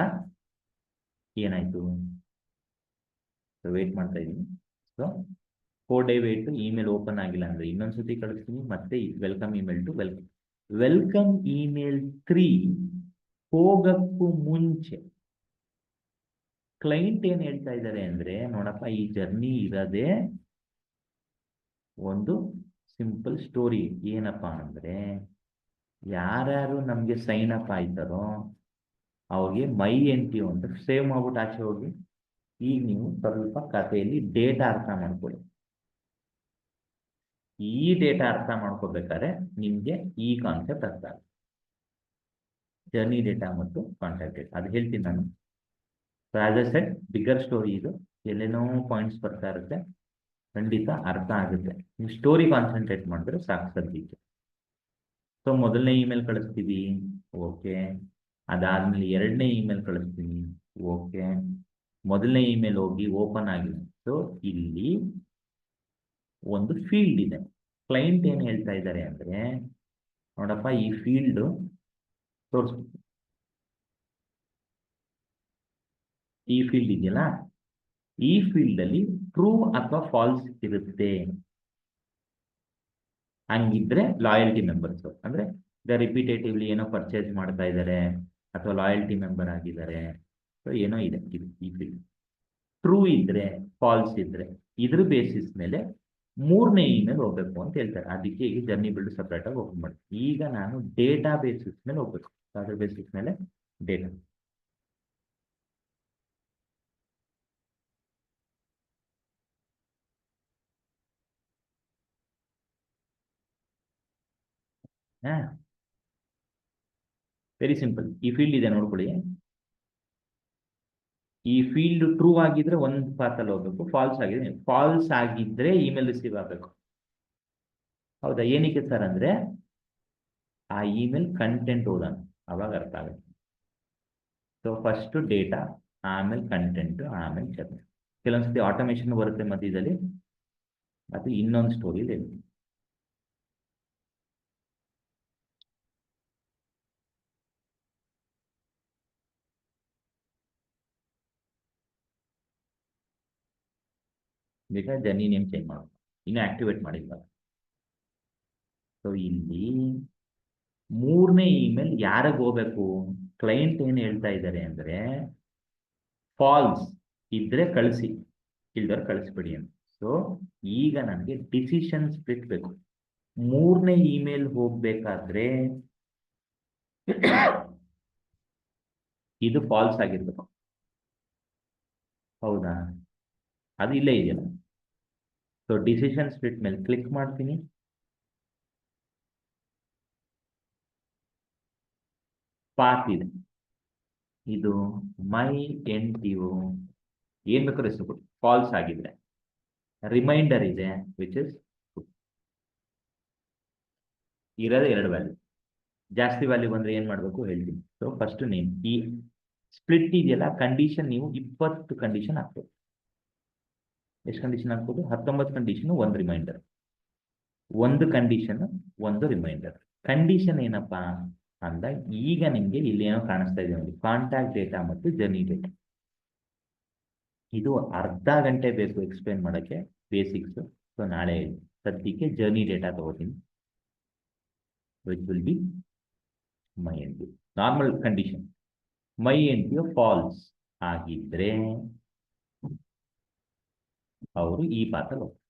ಏನಾಯ್ತು? ಸೊ ವೇಟ್ ಮಾಡ್ತಾ ಇದ್ದೀನಿ. So 4 day wait. Email open ಆಗಿಲ್ಲ ಅಂದ್ರೆ ಇನ್ನೊಂದ್ಸತಿ ಕಳಿಸ್ತೀನಿ. ಮತ್ತೆ welcome email to welcome email 3 ಹೋಗಕ್ಕೂ ಮುಂಚೆ ಕ್ಲೈಂಟ್ ಏನ್ ಹೇಳ್ತಾ ಇದ್ದಾರೆ ಅಂದ್ರೆ, ನೋಡಪ್ಪ ಈ ಜರ್ನಿ ಇರೋದೇ ಒಂದು ಸಿಂಪಲ್ ಸ್ಟೋರಿ. ಏನಪ್ಪಾ ಅಂದ್ರೆ, ಯಾರ್ಯಾರು ನಮ್ಗೆ ಸೈನ್ ಅಪ್ ಆಯ್ತಾರೋ ಅವ್ರಿಗೆ ಮೈ ಎಂಟ್ರಿ ಅಂತ ಸೇವ್ ಮಾಡ್ಬಿಟ್ಟು ಆಚೆ ಹೋಗಿ. ಈಗ ನೀವು ಸ್ವಲ್ಪ ಕಥೆಯಲ್ಲಿ ಡೇಟಾ ಅರ್ಥ ಮಾಡ್ಕೊಳ್ಳಿ. ಈ ಡೇಟಾ ಅರ್ಥ ಮಾಡ್ಕೋಬೇಕಾದ್ರೆ ನಿಮ್ಗೆ ಈ ಕಾನ್ಸೆಪ್ಟ್ ಅರ್ಥ ಆಗುತ್ತೆ. ಜರ್ನಿ ಡೇಟಾ ಮತ್ತು ಕಾಂಟ್ಯಾಕ್ಟ್ ಡೇಟಾ ಅದು ಹೇಳ್ತೀನಿ ನಾನು. As A set bigger story ಇದು. ಎಲ್ಲೇನೋ ಪಾಯಿಂಟ್ಸ್ ಬರ್ತಾ ಇರುತ್ತೆ, ಖಂಡಿತ ಅರ್ಥ ಆಗುತ್ತೆ. ನೀವು ಸ್ಟೋರಿ ಕಾನ್ಸಂಟ್ರೇಟ್ ಮಾಡಿದ್ರೆ ಸಾಕು ಸದ್ಯಕ್ಕೆ. ಸೊ ಮೊದಲನೇ ಇಮೇಲ್ ಕಳಿಸ್ತೀವಿ, ಓಕೆ. ಅದಾದ್ಮೇಲೆ 2ನೇ ಇಮೇಲ್ ಕಳಿಸ್ತೀನಿ, ಓಕೆ. ಮೊದಲನೇ ಇಮೇಲ್ ಹೋಗಿ ಓಪನ್ ಆಗಿದೆ. ಸೊ ಇಲ್ಲಿ ಒಂದು ಫೀಲ್ಡ್ ಇದೆ. ಕ್ಲೈಂಟ್ ಏನು ಹೇಳ್ತಾ ಇದ್ದಾರೆ ಅಂದ್ರೆ, ನೋಡಪ್ಪ ಈ ಫೀಲ್ಡ್ ತೋರಿಸ್ಬೇಕು, ಈ ಫೀಲ್ಡ್ ಇದೆಯಲ್ಲ, ಈ ಫೀಲ್ಡ್ ಅಲ್ಲಿ ಟ್ರೂ ಅಥವಾ ಫಾಲ್ಸ್ ಇರುತ್ತೆ. ಹಂಗಿದ್ರೆ ಲಾಯಲ್ಟಿ ಮೆಂಬರ್ಸ್ ಅಂದ್ರೆ ರಿಪಿಟೇಟಿವ್ಲಿ ಏನೋ ಪರ್ಚೇಸ್ ಮಾಡ್ತಾ ಇದ್ದಾರೆ ಅಥವಾ ಲಾಯಲ್ಟಿ ಮೆಂಬರ್ ಆಗಿದ್ದಾರೆ, ಸೊ ಏನೋ ಇದೆ ಇದು ಈ ಫೀಲ್ಡ್. ಟ್ರೂ ಇದ್ರೆ ಫಾಲ್ಸ್ ಇದ್ರೆ ಇದ್ರ ಬೇಸಿಸ್ ಮೇಲೆ ಮೂರನೇ ಇಮೇಲ್ ಹೋಗ್ಬೇಕು ಅಂತ ಹೇಳ್ತಾರೆ. ಅದಕ್ಕೆ ಈಗ ಜರ್ನಿ ಬಿಲ್ಡ್ ಸಪ್ರೇಟ್ ಆಗಿ ಓಪನ್ ಮಾಡಿ. ಈಗ ನಾನು ಡೇಟಾ ಬೇಸಿಸ್ ಮೇಲೆ ಹೋಗ್ಬೇಕು. ಅದ್ರ ಬೇಸಿಸ್ ಮೇಲೆ ಡೇಟಾ. ಹಾ, ವೆರಿ ಸಿಂಪಲ್. ಈ ಫೀಲ್ಡ್ ಇದೆ ನೋಡ್ಕೊಳ್ಳಿ. ಈ ಫೀಲ್ಡ್ ಟ್ರೂ ಆಗಿದ್ರೆ ಒಂದು ಪಾತಲ್ಲಿ ಹೋಗ್ಬೇಕು, ಫಾಲ್ಸ್ ಆಗಿದ್ರೆ ಫಾಲ್ಸ್ ಆಗಿದ್ರೆ ಇಮೇಲ್ ರಿಸೀವ್ ಆಗಬೇಕು. ಹೌದಾ? ಏನಕ್ಕೆ ಸರ್ ಅಂದ್ರೆ ಆ ಇಮೇಲ್ ಕಂಟೆಂಟ್ ಓದೋಣ, ಅವಾಗ ಅರ್ಥ ಆಗುತ್ತೆ. ಸೊ ಫಸ್ಟ್ ಡೇಟಾ, ಆಮೇಲೆ ಕಂಟೆಂಟ್, ಆಮೇಲೆ ಜರ್ನಿ. ಕೆಲವೊಂದ್ಸತಿ ಆಟೋಮೇಷನ್ ಬರುತ್ತೆ ಮಧ್ಯದಲ್ಲಿ, ಅದು ಇನ್ನೊಂದು ಸ್ಟೋರಿ ಇದೆ. ಬೇಕಾದ್ರೆ ಜರ್ನಿ ನೇಮ್ ಚೇಂಜ್ ಮಾಡೋದು, ಇನ್ನು ಆಕ್ಟಿವೇಟ್ ಮಾಡಿಲ್ಲ. ಸೊ ಇಲ್ಲಿ ಮೂರನೇ ಇಮೇಲ್ ಯಾರಿಗೆ ಹೋಗ್ಬೇಕು? ಕ್ಲೈಂಟ್ ಏನು ಹೇಳ್ತಾ ಇದ್ದಾರೆ ಅಂದ್ರೆ, ಫಾಲ್ಸ್ ಇದ್ರೆ ಕಳಿಸಿ, ಇಲ್ದವ್ರು ಕಳಿಸ್ಬಿಡಿ ಅಂತ. ಸೊ ಈಗ ನನಗೆ ಡಿಸಿಷನ್ ಸ್ಪ್ಲಿಟ್ ಬೇಕು. ಮೂರನೇ ಇಮೇಲ್ ಹೋಗ್ಬೇಕಾದ್ರೆ ಇದು ಫಾಲ್ಸ್ ಆಗಿರ್ಬೇಕು. ಹೌದಾ? ಅದು ಇಲ್ಲೇ ಇದೆಯಲ್ಲ. ಸೊ ಡಿಸಿಷನ್ ಸ್ಪ್ಲಿಟ್ ಮೇಲೆ ಕ್ಲಿಕ್ ಮಾಡ್ತೀನಿ. ಪಾತ್ ಇದೆ, ಇದು ಮೈ ಎನ್ ಟಿ ಒ ಏನ್ ಬೇಕಾದ್ರೂ ಹೆಸರು ಕೊಡಿ. ಫಾಲ್ಸ್ ಆಗಿದ್ರೆ ರಿಮೈಂಡರ್ ಇದೆ, ವಿಚ್ ಇಸ್ ಇರೋದೇ 2 ವ್ಯಾಲ್ಯೂ. ಜಾಸ್ತಿ ವ್ಯಾಲ್ಯೂ ಬಂದ್ರೆ ಏನ್ ಮಾಡ್ಬೇಕು ಹೇಳ್ತೀನಿ. So first name. ಈ ಸ್ಪ್ಲಿಟ್ ಇದೆಯಲ್ಲ, ಕಂಡೀಷನ್ ನೀವು 20 ಕಂಡೀಷನ್ ಹಾಕ್ಬೇಕು. ಎಷ್ಟು ಕಂಡೀಷನ್ ಹಾಕ್ಬೋದು? 19 condition, 1 reminder. 1 condition 1 reminder. Condition ಏನಪ್ಪಾ ಅಂದ, ಈಗ ನಿಮ್ಗೆ ಇಲ್ಲಿ ಏನೋ ಕಾಣಿಸ್ತಾ ಇದೆ ನೋಡಿ, ಕಾಂಟ್ಯಾಕ್ಟ್ ಡೇಟಾ ಮತ್ತು ಜರ್ನಿ ಡೇಟಾ. ಇದು ಅರ್ಧ ಗಂಟೆ ಬೇಕು ಎಕ್ಸ್ಪ್ಲೇನ್ ಮಾಡೋಕ್ಕೆ, ಬೇಸಿಕ್ಸ್. ಸೊ ನಾಳೆ ಸದ್ಯಕ್ಕೆ ಜರ್ನಿ ಡೇಟಾ ತಗೋತೀನಿ, which will be my N T. Normal condition my N T false ಆಗಿದ್ರೆ ಅವರು ಈ ಪಾತಲ್ಲಿ ಹೋಗ್ತಾರೆ.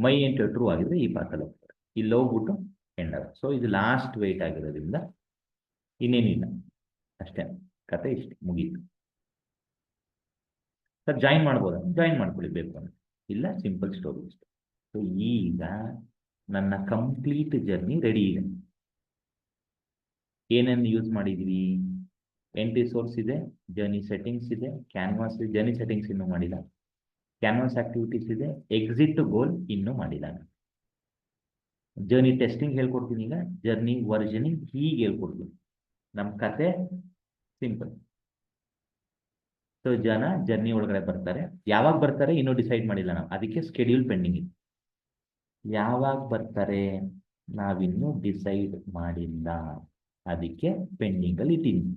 ಮೈ ಎನ್ ಟಿ ಟ್ರೂ ಆಗಿದ್ರೆ ಈ ಪಾತಲ್ಲಿ ಹೋಗ್ತಾರೆ. ಇಲ್ಲಿ ಹೋಗ್ಬಿಟ್ಟು ಎಂಡ್ ಆಗುತ್ತೆ. ಸೊ ಇದು ಲಾಸ್ಟ್ ವೇಟ್ ಆಗಿರೋದ್ರಿಂದ ಇನ್ನೇನಿಲ್ಲ, ಅಷ್ಟೇ, ಕತೆ ಇಷ್ಟೇ, ಮುಗೀತು. ಸರ್ ಜಾಯಿನ್ ಮಾಡ್ಬೋದಾ? ಜಾಯಿನ್ ಮಾಡ್ಕೊಳ್ಳಿ ಬೇಕು ಅಂತ, ಇಲ್ಲ ಸಿಂಪಲ್ ಸ್ಟೋರಿ ಇಷ್ಟೇ. ಸೊ ಈಗ ನನ್ನ ಕಂಪ್ಲೀಟ್ ಜರ್ನಿ ರೆಡಿ ಇದೆ. ಏನೇನು ಯೂಸ್ ಮಾಡಿದ್ವಿ? ಎಂಟ್ರಿ ಸೋರ್ಸ್ ಇದೆ, ಜರ್ನಿ ಸೆಟ್ಟಿಂಗ್ಸ್ ಇದೆ, ಕ್ಯಾನ್ವಾಸ್ ಇದೆ. ಜರ್ನಿ ಸೆಟ್ಟಿಂಗ್ಸ್ ಇನ್ನೂ ಮಾಡಿಲ್ಲ. ಕ್ಯಾನ್ವಾಸ್ ಆಕ್ಟಿವಿಟೀಸ್ ಇದೆ, ಎಕ್ಸಿಟ್ ಗೋಲ್ ಇನ್ನೂ ಮಾಡಿಲ್ಲ. ಜರ್ನಿ ಟೆಸ್ಟಿಂಗ್ ಹೇಳ್ಕೊಡ್ತೀನಿ. ಈಗ ಜರ್ನಿ ವರ್ಜನಿಂಗ್ ಹೀಗೆ ಹೇಳ್ಕೊಡ್ತೀನಿ. ನಮ್ಮ ಕತೆ ಸಿಂಪಲ್. ಸೊ ಜನ ಜರ್ನಿ ಒಳಗಡೆ ಬರ್ತಾರೆ. ಯಾವಾಗ ಬರ್ತಾರೆ ಇನ್ನೂ ಡಿಸೈಡ್ ಮಾಡಿಲ್ಲ ನಾವು, ಅದಕ್ಕೆ ಸ್ಕೆಡ್ಯೂಲ್ ಪೆಂಡಿಂಗ್ ಇದೆ. ಯಾವಾಗ ಬರ್ತಾರೆ ನಾವಿನ್ನೂ ಡಿಸೈಡ್ ಮಾಡಿಲ್ಲ, ಅದಕ್ಕೆ ಪೆಂಡಿಂಗ್ ಅಲ್ಲಿ ಇಟ್ಟಿದ್ದೀನಿ.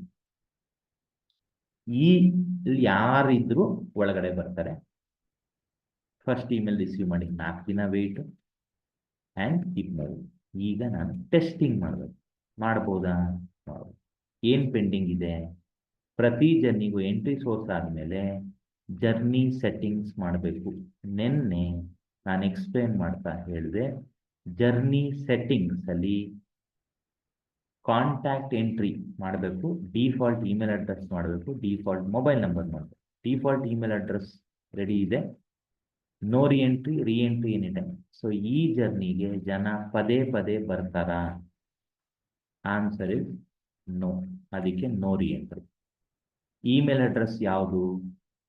ಈ ಯಾರಿದ್ರು ಒಳಗಡೆ ಬರ್ತಾರೆ. ಫಸ್ಟ್ ಇಮೇಲ್ ರಿಸೀವ್ ಮಾಡಿ 4 ದಿನ ವೇಟ್ ಆ್ಯಂಡ್ ಕೀಪ್ ಮಾಡಿ. ಈಗ ನಾನು ಟೆಸ್ಟಿಂಗ್ ಮಾಡಬೇಕು. ಮಾಡ್ಬೋದಾ? ಮಾಡ್ಬೋದು. ಏನು ಪೆಂಡಿಂಗ್ ಇದೆ? ಪ್ರತಿ ಜರ್ನಿಗೂ ಎಂಟ್ರಿ ಸೋರ್ಸ್ ಆದಮೇಲೆ ಜರ್ನಿ ಸೆಟ್ಟಿಂಗ್ಸ್ ಮಾಡಬೇಕು. ನಿನ್ನೆ ನಾನು ಎಕ್ಸ್ಪ್ಲೇನ್ ಮಾಡ್ತಾ ಹೇಳಿದೆ, ಜರ್ನಿ ಸೆಟ್ಟಿಂಗ್ಸ್ ಅಲ್ಲಿ ಕಾಂಟ್ಯಾಕ್ಟ್ ಎಂಟ್ರಿ ಮಾಡಬೇಕು, ಡಿಫಾಲ್ಟ್ ಇಮೇಲ್ ಅಡ್ರೆಸ್ ಮಾಡಬೇಕು, ಡಿಫಾಲ್ಟ್ ಮೊಬೈಲ್ ನಂಬರ್ ಮಾಡಬೇಕು. ಡಿಫಾಲ್ಟ್ ಇಮೇಲ್ ಅಡ್ರೆಸ್ ರೆಡಿ ಇದೆ, no reentry, reentry any time. So ಈ ಜರ್ನಿಗೆ ಜನ ಪದೇ ಪದೇ ಬರ್ತಾರಾ? Answer is no. ಅದಕ್ಕೆ ನೋ ರಿಎಂಟ್ರಿ. ಇಮೇಲ್ ಅಡ್ರೆಸ್ ಯಾವುದು?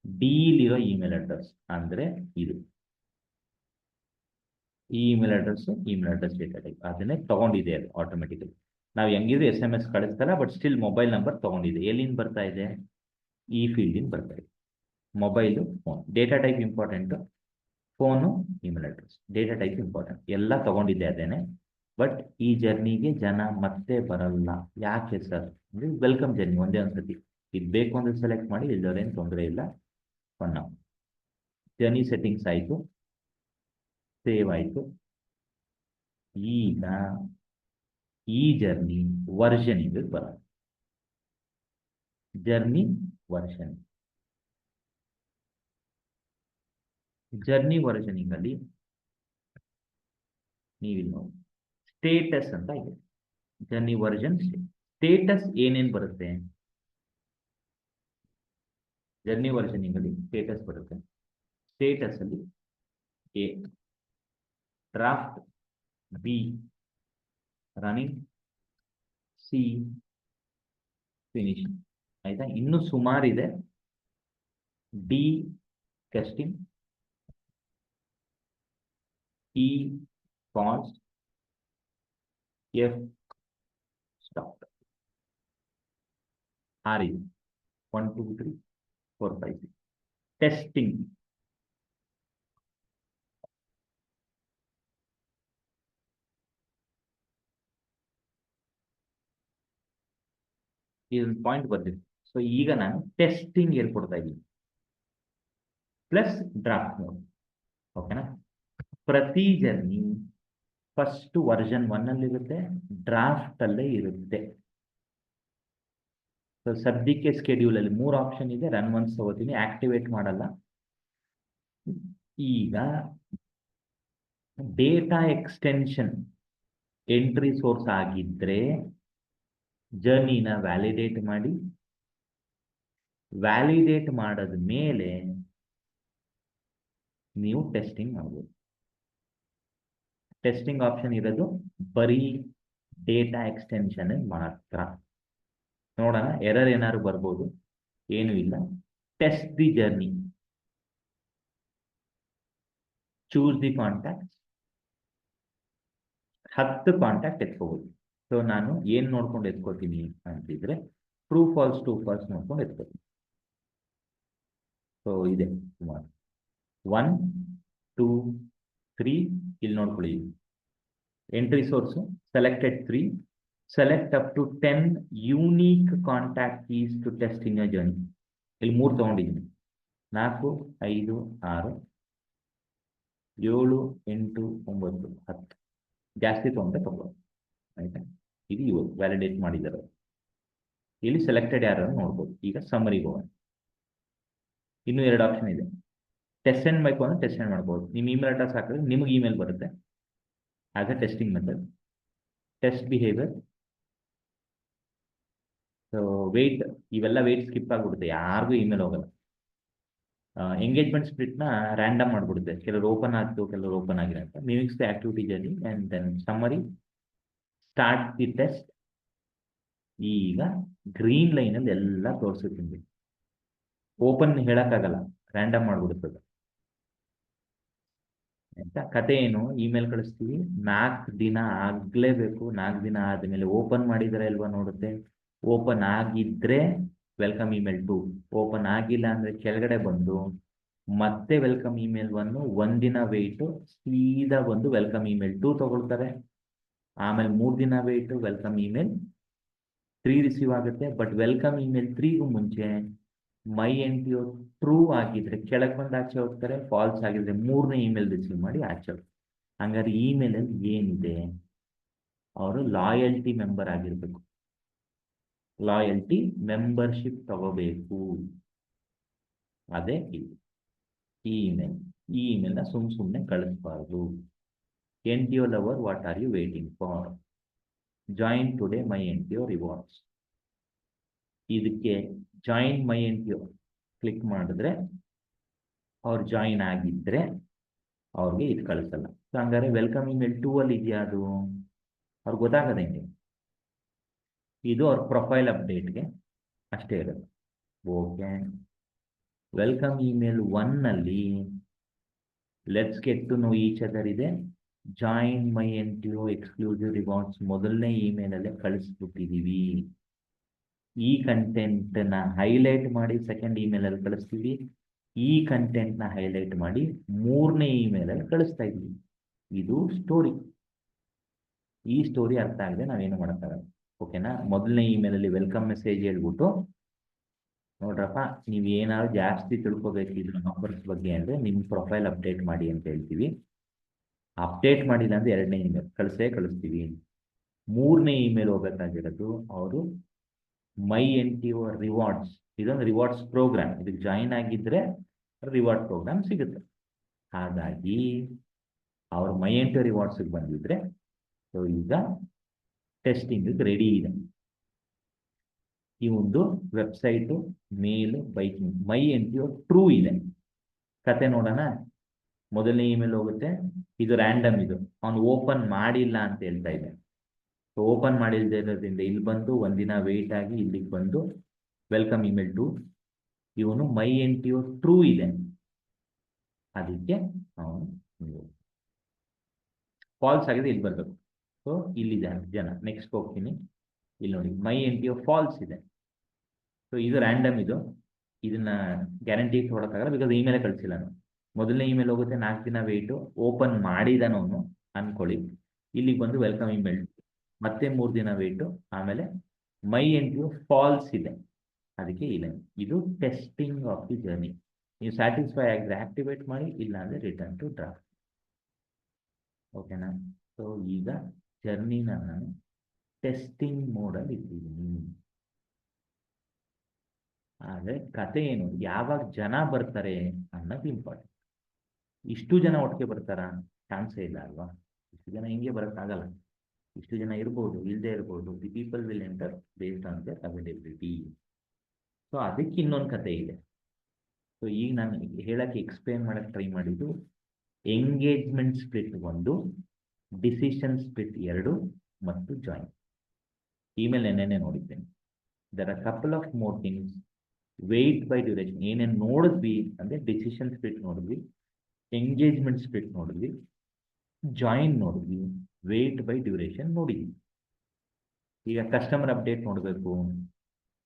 ಡಿಲಿರೋ ಇಮೇಲ್ ಅಡ್ರೆಸ್ ಅಂದ್ರೆ ಇದು. ಈ ಇಮೇಲ್ ಅಡ್ರೆಸ್ ಡೇಟಾ ಟೈಪ್ ಅದನ್ನೇ ತಗೊಂಡಿದೆ, ಅದು ಆಟೋಮೆಟಿಕಲಿ. ನಾವು ಹೆಂಗಿದ್ರು SMS ಕಳಿಸ್ತಲ್ಲ, ಬಟ್ ಸ್ಟಿಲ್ ಮೊಬೈಲ್ ನಂಬರ್ ತಗೊಂಡಿದೆ. ಎಲ್ಲಿಂದ ಬರ್ತಾ ಇದೆ? ಈ ಫೀಲ್ಡಿಂದ ಬರ್ತಾ ಇದೆ. Mobile, phone. Data type important, phone, email address. Data type important. ಎಲ್ಲ ತಗೊಂಡಿದ್ದೆ ಅದೇನೆ. ಬಟ್ ಈ ಜರ್ನಿಗೆ ಜನ ಮತ್ತೆ ಬರಲ್ಲ. ಯಾಕೆ ಸರ್ ಅಂದರೆ ವೆಲ್ಕಮ್ ಜರ್ನಿ ಒಂದೇ ಒಂದ್ಸತಿ ಇದು ಬೇಕು ಅಂದರೆ ಸೆಲೆಕ್ಟ್ ಮಾಡಿ, ಇಲ್ಲದವ್ರೇನು ತೊಂದರೆ ಇಲ್ಲ. ಫನ್ನ ಜರ್ನಿ ಸೆಟ್ಟಿಂಗ್ಸ್ ಆಯಿತು, ಸೇವ್ ಆಯಿತು. ಈಗ ಈ ಜರ್ನಿ ವರ್ಷನಿಂಗ್ ಬರೋದು. Journey version. ಜರ್ನಿ ವರ್ಷನಿಂಗ್ ಅಲ್ಲಿ ನೀವಿಲ್ಲಿ ನೋಡಿ ಸ್ಟೇಟಸ್ ಅಂತ ಇದೆ. ಜರ್ನಿ ವರ್ಜನ್ ಸ್ಟೇಟಸ್ ಏನೇನು ಬರುತ್ತೆ? ಜರ್ನಿ ವರ್ಷನಿಂಗ್ ಅಲ್ಲಿ ಸ್ಟೇಟಸ್ ಬರುತ್ತೆ. ಸ್ಟೇಟಸ್ ಅಲ್ಲಿ A draft, B running, C finishing. ಆಯ್ತಾ? ಇನ್ನೂ ಸುಮಾರಿದೆ. D testing, E pass, F stop. 6 ಇದೆ. 1 2 3 4 5 6. ಟೆಸ್ಟಿಂಗ್ ಇದೊಂದು ಪಾಯಿಂಟ್ ಬರ್ತಿದೆ. ಸೊ ಈಗ ನಾನು ಟೆಸ್ಟಿಂಗ್ ಹೇಳ್ಕೊಡ್ತಾ ಇದ್ದೀನಿ ಪ್ಲಸ್ ಡ್ರಾಫ್ಟ್ ಮೋಡ್. ಓಕೆನಾ? ಪ್ರತಿ ಜರ್ನಿ ಫಸ್ಟ್ ವರ್ಷನ್ 1 ಅಲ್ಲಿ ಇರುತ್ತೆ, ಡ್ರಾಫ್ಟ್ ಅಲ್ಲೇ ಇರುತ್ತೆ. ಸೊ ಸದ್ಯಕ್ಕೆ ಸ್ಕೆಡ್ಯೂಲ್ ಅಲ್ಲಿ 3 ಆಪ್ಷನ್ ಇದೆ. ರನ್ ಒನ್ಸ್ ತಗೋತೀನಿ, ಆಕ್ಟಿವೇಟ್ ಮಾಡಲ್ಲ. ಈಗ ಡೇಟಾ ಎಕ್ಸ್ಟೆನ್ಷನ್ ಎಂಟ್ರಿ ಸೋರ್ಸ್ ಆಗಿದ್ರೆ ಜರ್ನಿನ ವ್ಯಾಲಿಡೇಟ್ ಮಾಡಿ, ವ್ಯಾಲಿಡೇಟ್ ಮಾಡದ ಮೇಲೆ ನೀವು ಟೆಸ್ಟಿಂಗ್ ಮಾಡ್ಬೋದು. ಟೆಸ್ಟಿಂಗ್ ಆಪ್ಷನ್ ಇರೋದು ಬರೀ ಡೇಟಾ ಎಕ್ಸ್ಟೆನ್ಷನ್ ಮಾತ್ರ. ನೋಡೋಣ, ಎರರ್ ಏನಾದ್ರು ಬರ್ಬೋದು, ಏನೂ ಇಲ್ಲ. Test the journey, choose the contact. 10 contact ಎತ್ಕೋಬೋದು. ಸೊ ನಾನು ಏನು ನೋಡ್ಕೊಂಡು ಎತ್ಕೋತೀನಿ ಅಂತಿದ್ರೆ ಟ್ರೂ ಫಾಲ್ಸ್ ನೋಡ್ಕೊಂಡು ಎತ್ಕೋತೀನಿ. ಸೊ ಇದೆ ಸುಮಾರು 1 2 3. ಇಲ್ಲಿ ನೋಡ್ಕೊಳ್ಳಿ, entry source selected 3. Select up to 10 unique contact keys to test in your journey. ಇಲ್ಲಿ 3 ತೊಗೊಂಡಿದ್ದೀನಿ. 4 5 6 7 8 9 10. ಜಾಸ್ತಿ ತೊಗೊಂಡ್ರೆ ತಗೊಳ್ಳೋದು. ಆಯ್ತಾ? ಇದು ಇವರು ವ್ಯಾಲಿಡೇಟ್ ಮಾಡಿದ್ದಾರೆ. ಇಲ್ಲಿ ಸೆಲೆಕ್ಟೆಡ್ ಯಾರು ನೋಡ್ಬೋದು. ಈಗ ಸಮ್ಮರಿಗೆ ಹೋಗೋಣ. ಇನ್ನೂ 2 ಆಪ್ಷನ್ ಇದೆ. ಟೆಸ್ಟ್ ಸೆಂಡ್ ಬೇಕು ಅಂದರೆ ಟೆಸ್ಟ್ ಸೆಂಡ್ ಮಾಡ್ಬೋದು. ನಿಮ್ಮ ಇಮೇಲ್ ಅಡ್ರೆಸ್ ಹಾಕಿದ್ರೆ ನಿಮಗೆ ಇಮೇಲ್ ಬರುತ್ತೆ as a testing method. Test behaviour, so wait, ಇವೆಲ್ಲ ವೆಯ್ಟ್ ಸ್ಕಿಪ್ ಆಗಿಬಿಡುತ್ತೆ, ಯಾರಿಗೂ ಇಮೇಲ್ ಹೋಗಲ್ಲ. ಎಂಗೇಜ್ಮೆಂಟ್ ಸ್ಪ್ಲಿಟ್ನ ರ್ಯಾಂಡಮ್ ಮಾಡಿಬಿಡುತ್ತೆ. ಕೆಲವರು ಓಪನ್ ಆಗ್ತು, ಕೆಲವರು ಓಪನ್ ಆಗಿಲ್ಲ ಅಂತ. Mimics the activity journey and then summary, start the test. ಈಗ ಗ್ರೀನ್ ಲೈನಲ್ಲಿ ಎಲ್ಲ ತೋರಿಸುತ್ತೀನಿ. ಓಪನ್ ಹೇಳೋಕ್ಕಾಗಲ್ಲ, ರ್ಯಾಂಡಮ್ ಮಾಡಿಬಿಡುತ್ತದೆ. ಆಯ್ತಾ? ಕತೆ ಏನು? ಇಮೇಲ್ ಕಳಿಸ್ತೀವಿ, 4 ದಿನ ಆಗಲೇಬೇಕು. 4 ದಿನ ಆದಮೇಲೆ ಓಪನ್ ಮಾಡಿದರೆ ಅಲ್ವಾ ನೋಡುತ್ತೆ. ಓಪನ್ ಆಗಿದ್ರೆ ವೆಲ್ಕಮ್ ಇಮೇಲ್ 2, ಓಪನ್ ಆಗಿಲ್ಲ ಅಂದರೆ ಕೆಳಗಡೆ ಬಂದು ಮತ್ತೆ ವೆಲ್ಕಮ್ ಇಮೇಲ್ 1, 1 ದಿನ ವೆಯ್ಟು, ಸೀದಾ ಬಂದು ವೆಲ್ಕಮ್ ಇಮೇಲ್ 2 ತಗೊಳ್ತಾರೆ. ಆಮೇಲೆ 3 ದಿನ ವೆಯ್ಟು, ವೆಲ್ಕಮ್ ಇಮೇಲ್ 3 ರಿಸೀವ್ ಆಗುತ್ತೆ. ಬಟ್ ವೆಲ್ಕಮ್ ಇಮೇಲ್ 3ಗೂ ಮುಂಚೆ ಮೈ ಎಂಟಿಯೋ ಟ್ರೂ ಆಗಿದ್ರೆ ಕೆಳಗೆ ಬಂದು ಆಚೆ ಹೋಗ್ತಾರೆ, ಫಾಲ್ಸ್ ಆಗಿದ್ರೆ 3ನೇ ಇಮೇಲ್ ರಿಸೀವ್ ಮಾಡಿ ಆಚೆ ಹೋಗ್ತಾರೆ. ಹಂಗಾರೆ ಇಮೇಲಲ್ಲಿ ಏನಿದೆ? ಅವರು ಲಾಯಲ್ಟಿ ಮೆಂಬರ್ ಆಗಿರಬೇಕು, ಲಾಯಲ್ಟಿ ಮೆಂಬರ್ಶಿಪ್ ತಗೋಬೇಕು. ಅದೇ ಇದು ಇಮೇಲ್. ಈ ಇಮೇಲ್ನ ಸುಮ್ಮನೆ ಕಳಿಸ್ಬಾರ್ದು. N T O lover, what are you waiting for? Join today my N T O rewards. ಇದಕ್ಕೆ join my N T O click ಮಾಡಿದ್ರೆ ಅವ್ರು ಜಾಯಿನ್ ಆಗಿದ್ರೆ ಅವ್ರಿಗೆ ಇದು ಕಳಿಸಲ್ಲ. ಸೊ ಹಂಗಾರೆ ವೆಲ್ಕಮ್ ಇಮೇಲ್ 2 ಅಲ್ಲಿ ಇದೆಯಾ ಅದು? ಅವ್ರಿಗೆ ಗೊತ್ತಾಗದಂಗೆ. ಇದು ಅವ್ರ ಪ್ರೊಫೈಲ್ ಅಪ್ಡೇಟ್ಗೆ ಅಷ್ಟೇ ಇರೋದು. ಓಕೆ, ವೆಲ್ಕಮ್ ಇಮೇಲ್ 1ನಲ್ಲಿ let's get to know each other ಇದೆ. Join my N T O exclusive rewards ಮೊದಲನೇ ಇಮೇಲಲ್ಲೇ ಕಳಿಸ್ಬಿಟ್ಟಿದ್ದೀವಿ. ಈ ಕಂಟೆಂಟನ್ನು ಹೈಲೈಟ್ ಮಾಡಿ ಸೆಕೆಂಡ್ ಇಮೇಲಲ್ಲಿ ಕಳಿಸ್ತೀವಿ. ಈ ಕಂಟೆಂಟ್ನ ಹೈಲೈಟ್ ಮಾಡಿ 3ನೇ ಇಮೇಲಲ್ಲಿ ಕಳಿಸ್ತಾ ಇದ್ವಿ. ಇದು ಸ್ಟೋರಿ. ಈ ಸ್ಟೋರಿ ಅರ್ಥ ಆಗದೆ ನಾವೇನು ಮಾಡೋಕ್ಕಾಗಲ್ಲ. ಓಕೆನಾ? ಮೊದಲನೇ ಇಮೇಲಲ್ಲಿ ವೆಲ್ಕಮ್ ಮೆಸೇಜ್ ಹೇಳ್ಬಿಟ್ಟು, ನೋಡ್ರಪ್ಪ ನೀವು ಏನಾದ್ರು ಜಾಸ್ತಿ ತಿಳ್ಕೊಬೇಕಿದ್ರು ನಂಬರ್ಸ್ ಬಗ್ಗೆ ಅಂದರೆ ನಿಮ್ಮ ಪ್ರೊಫೈಲ್ ಅಪ್ಡೇಟ್ ಮಾಡಿ ಅಂತ ಹೇಳ್ತೀವಿ. ಅಪ್ಡೇಟ್ ಮಾಡಿಲ್ಲ ಅಂದರೆ 2ನೇ ಇಮೇಲ್ ಕಳಿಸ್ತೀವಿ. 3ನೇ ಇಮೇಲ್ ಹೋಗ್ಬೇಕಾಗಿರೋದು ಅವರು ಮೈ NTO ರಿವಾರ್ಡ್ಸ್. ಇದೊಂದು ರಿವಾರ್ಡ್ಸ್ ಪ್ರೋಗ್ರಾಮ್. ಇದಕ್ಕೆ ಜಾಯಿನ್ ಆಗಿದ್ರೆ ರಿವಾರ್ಡ್ ಪ್ರೋಗ್ರಾಮ್ ಸಿಗುತ್ತೆ. ಹಾಗಾಗಿ ಅವರು ಮೈ NTO ರಿವಾರ್ಡ್ಸ್ಗೆ ಬಂದಿದ್ರೆ ಸೊ ಈಗ ಟೆಸ್ಟಿಂಗ್ ರೆಡಿ ಇದೆ. ಈ ಒಂದು ವೆಬ್ಸೈಟು ಮೇಲ್ ಬೈಕಿಂಗ್ ಮೈ NTO ಟ್ರೂ ಇದೆ. ಕತೆ ನೋಡೋಣ. ಮೊದಲನೇ ಇಮೇಲ್ ಹೋಗುತ್ತೆ. ಇದು ರ್ಯಾಂಡಮ್. ಇದು ಅವನು ಓಪನ್ ಮಾಡಿಲ್ಲ ಅಂತ ಹೇಳ್ತಾ ಇದೆ. ಓಪನ್ ಮಾಡಿಲ್ಲದೆ ಇರೋದ್ರಿಂದ ಇಲ್ಲಿ ಬಂದು ಒಂದಿನ ವೆಯ್ಟ್ ಆಗಿ ಇಲ್ಲಿಗೆ ಬಂದು ವೆಲ್ಕಮ್ ಇಮೇಲ್ ಟು. ಇವನು ಮೈ NTO ಟ್ರೂ ಇದೆ. ಅದಕ್ಕೆ ಅವನು ಫಾಲ್ಸ್ ಆಗಿದೆ, ಇಲ್ಲಿ ಬರಬೇಕು. ಸೊ ಇಲ್ಲಿದೆ ಜನ. ನೆಕ್ಸ್ಟ್ ಹೋಗ್ತೀನಿ. ಇಲ್ಲಿ ನೋಡಿ ಮೈ NTO ಫಾಲ್ಸ್ ಇದೆ. ಸೊ ಇದು ರ್ಯಾಂಡಮ್. ಇದನ್ನ ಗ್ಯಾರಂಟಿ ಕೊಡೋಕ್ಕಾಗಲ್ಲ, ಬಿಕಾಸ್ ಇಮೇಲೆ ಕಳಿಸಿಲ್ಲ ನಾನು. ಮೊದಲನೇ ಇಮೇಲ್ ಹೋಗುತ್ತೆ, 4 ದಿನ ವೆಯ್ಟು. ಓಪನ್ ಮಾಡಿದಾನವನು ಅನ್ಕೊಳ್ಳಿ. ಇಲ್ಲಿಗೆ ಬಂದು ವೆಲ್ಕಮ್ ಇಮೇಲ್, ಮತ್ತೆ 3 ದಿನ ವೆಯ್ಟು. ಆಮೇಲೆ ಮೈ NTO ಫಾಲ್ಸ್ ಇದೆ. ಅದಕ್ಕೆ ಇಲ್ಲ. ಇದು ಟೆಸ್ಟಿಂಗ್ ಆಫ್ ದಿ ಜರ್ನಿ. ನೀವು ಸ್ಯಾಟಿಸ್ಫೈ ಆಗಿದ್ರೆ ಆಕ್ಟಿವೇಟ್ ಮಾಡಿ, ಇಲ್ಲ ಅಂದರೆ ರಿಟರ್ನ್ ಟು ಡ್ರಾಫ್ಟ್. ಓಕೆನಾ? ಸೊ ಈಗ ಜರ್ನಿನ ನಾನು ಟೆಸ್ಟಿಂಗ್ ಮೋಡಲ್ಲಿ ಇಟ್ಟಿದ್ದೀನಿ. ಆದರೆ ಕತೆ ಏನು, ಯಾವಾಗ ಜನ ಬರ್ತಾರೆ ಅನ್ನೋದು ಇಂಪಾರ್ಟೆಂಟ್. ಇಷ್ಟು ಜನ ಒಟ್ಟಿಗೆ ಬರ್ತಾರಾ? ಚಾನ್ಸೇ ಇಲ್ಲ ಅಲ್ವಾ? ಇಷ್ಟು ಜನ ಹಿಂಗೆ ಬರೋಕ್ಕಾಗಲ್ಲ. ಇಷ್ಟು ಜನ ಇರ್ಬೋದು, ಇಲ್ಲದೆ ಇರ್ಬೋದು. The people will enter based on their availability. So ಅದಕ್ಕೆ ಇನ್ನೊಂದು ಕತೆ ಇದೆ. ಸೊ ಈಗ ನಾನು ಹೇಳಕ್ಕೆ ಎಕ್ಸ್ಪ್ಲೇನ್ ಮಾಡೋಕ್ಕೆ ಟ್ರೈ ಮಾಡಿದ್ದು ಎಂಗೇಜ್ಮೆಂಟ್ ಸ್ಪ್ಲಿಟ್ 1, ಡಿಸಿಷನ್ ಸ್ಪ್ಲಿಟ್ 2 ಮತ್ತು ಜಾಯಿನ್. ಇಮೇಲ್ ನೆನ್ನೆನೆ ನೋಡಿದ್ದೇನೆ. There are couple of more things. Wait by duration ಏನೇನು ನೋಡಿದ್ವಿ ಅಂದರೆ ಡಿಸಿಷನ್ ಸ್ಪ್ಲಿಟ್ ನೋಡಿದ್ವಿ, ಎಂಗೇಜ್ಮೆಂಟ್ ಸ್ಪ್ಲಿಟ್ ನೋಡಿದ್ವಿ, ಜಾಯಿನ್ ನೋಡಿದ್ವಿ, ವೆಯ್ಟ್ ಬೈ ಡ್ಯೂರೇಷನ್ ನೋಡಿದ್ವಿ. ಈಗ ಕಸ್ಟಮರ್ ಅಪ್ಡೇಟ್ ನೋಡಬೇಕು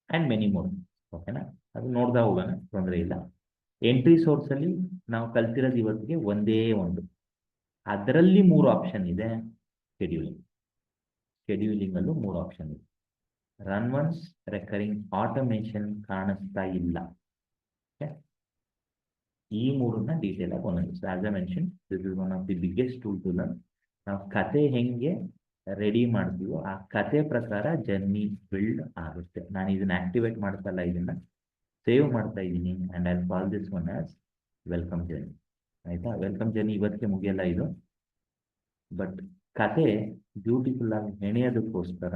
ಆ್ಯಂಡ್ ಮೆನಿ ಮೋರ್. ಓಕೆನಾ? ಅದು ನೋಡ್ತಾ ಹೋಗೋಣ, ತೊಂದರೆ ಇಲ್ಲ. ಎಂಟ್ರಿ ಸೋರ್ಸಲ್ಲಿ ನಾವು ಕಲ್ತಿರೋದು ಇವತ್ತಿಗೆ ಒಂದೇ ಒಂದು. ಅದರಲ್ಲಿ 3 ಆಪ್ಷನ್ ಇದೆ. ಶೆಡ್ಯೂಲಿಂಗಲ್ಲೂ 3 ಆಪ್ಷನ್ ಇದೆ. ರನ್ ಒನ್ಸ್, ರೆಕರಿಂಗ್, ಆಟೋಮೇಷನ್ ಕಾಣಿಸ್ತಾ ಇಲ್ಲ. ಈ 3ನ್ನ ಡೀಟೇಲ್ ಆಗಿ ಒಂದೊಂದು. As I mention, this is one of the biggest tool to learn. ನಾವು ಕತೆ ಹೆಂಗೆ ರೆಡಿ ಮಾಡ್ತೀವೋ ಆ ಕತೆ ಪ್ರಕಾರ ಜರ್ನಿ ಬಿಲ್ಡ್ ಆಗುತ್ತೆ. ನಾನು ಇದನ್ನ ಆಕ್ಟಿವೇಟ್ ಮಾಡ್ತಲ್ಲ, ಇದನ್ನ ಸೇವ್ ಮಾಡ್ತಾ ಇದ್ದೀನಿ. And I call this one as welcome journey. ಆಯಿತಾ? ವೆಲ್ಕಮ್ ಜರ್ನಿ ಇವತ್ತಿಗೆ ಮುಗಿಯಲ್ಲ ಇದು. ಬಟ್ ಕತೆ ಬ್ಯೂಟಿಫುಲ್ ಆಗಿ ಹೆಣೆಯೋದಕ್ಕೋಸ್ಕರ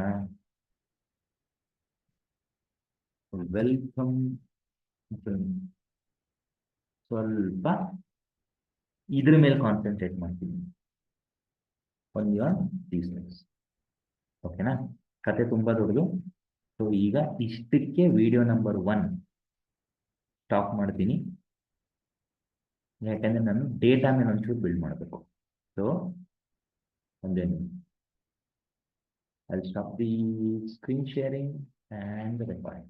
ವೆಲ್ಕಮ್ ಸ್ವಲ್ಪ ಇದ್ರ ಮೇಲೆ ಕಾನ್ಸಂಟ್ರೇಟ್ ಮಾಡ್ತೀನಿ. ಬಿಸ್ನೆಸ್. ಓಕೆನಾ? ಕತೆ ತುಂಬ ದೊಡ್ಡದು. ಸೊ ಈಗ ಇಷ್ಟಕ್ಕೆ ವಿಡಿಯೋ ನಂಬರ್ 1 ಸ್ಟಾಪ್ ಮಾಡ್ತೀನಿ. ಯಾಕಂದರೆ ನಾನು ಡೇಟಾ ಮೇಲೆ ಒಂಚೂರು ಬಿಲ್ಡ್ ಮಾಡಬೇಕು. ಸೊ ಒಂದೇ I'll stop the screen sharing and the recording.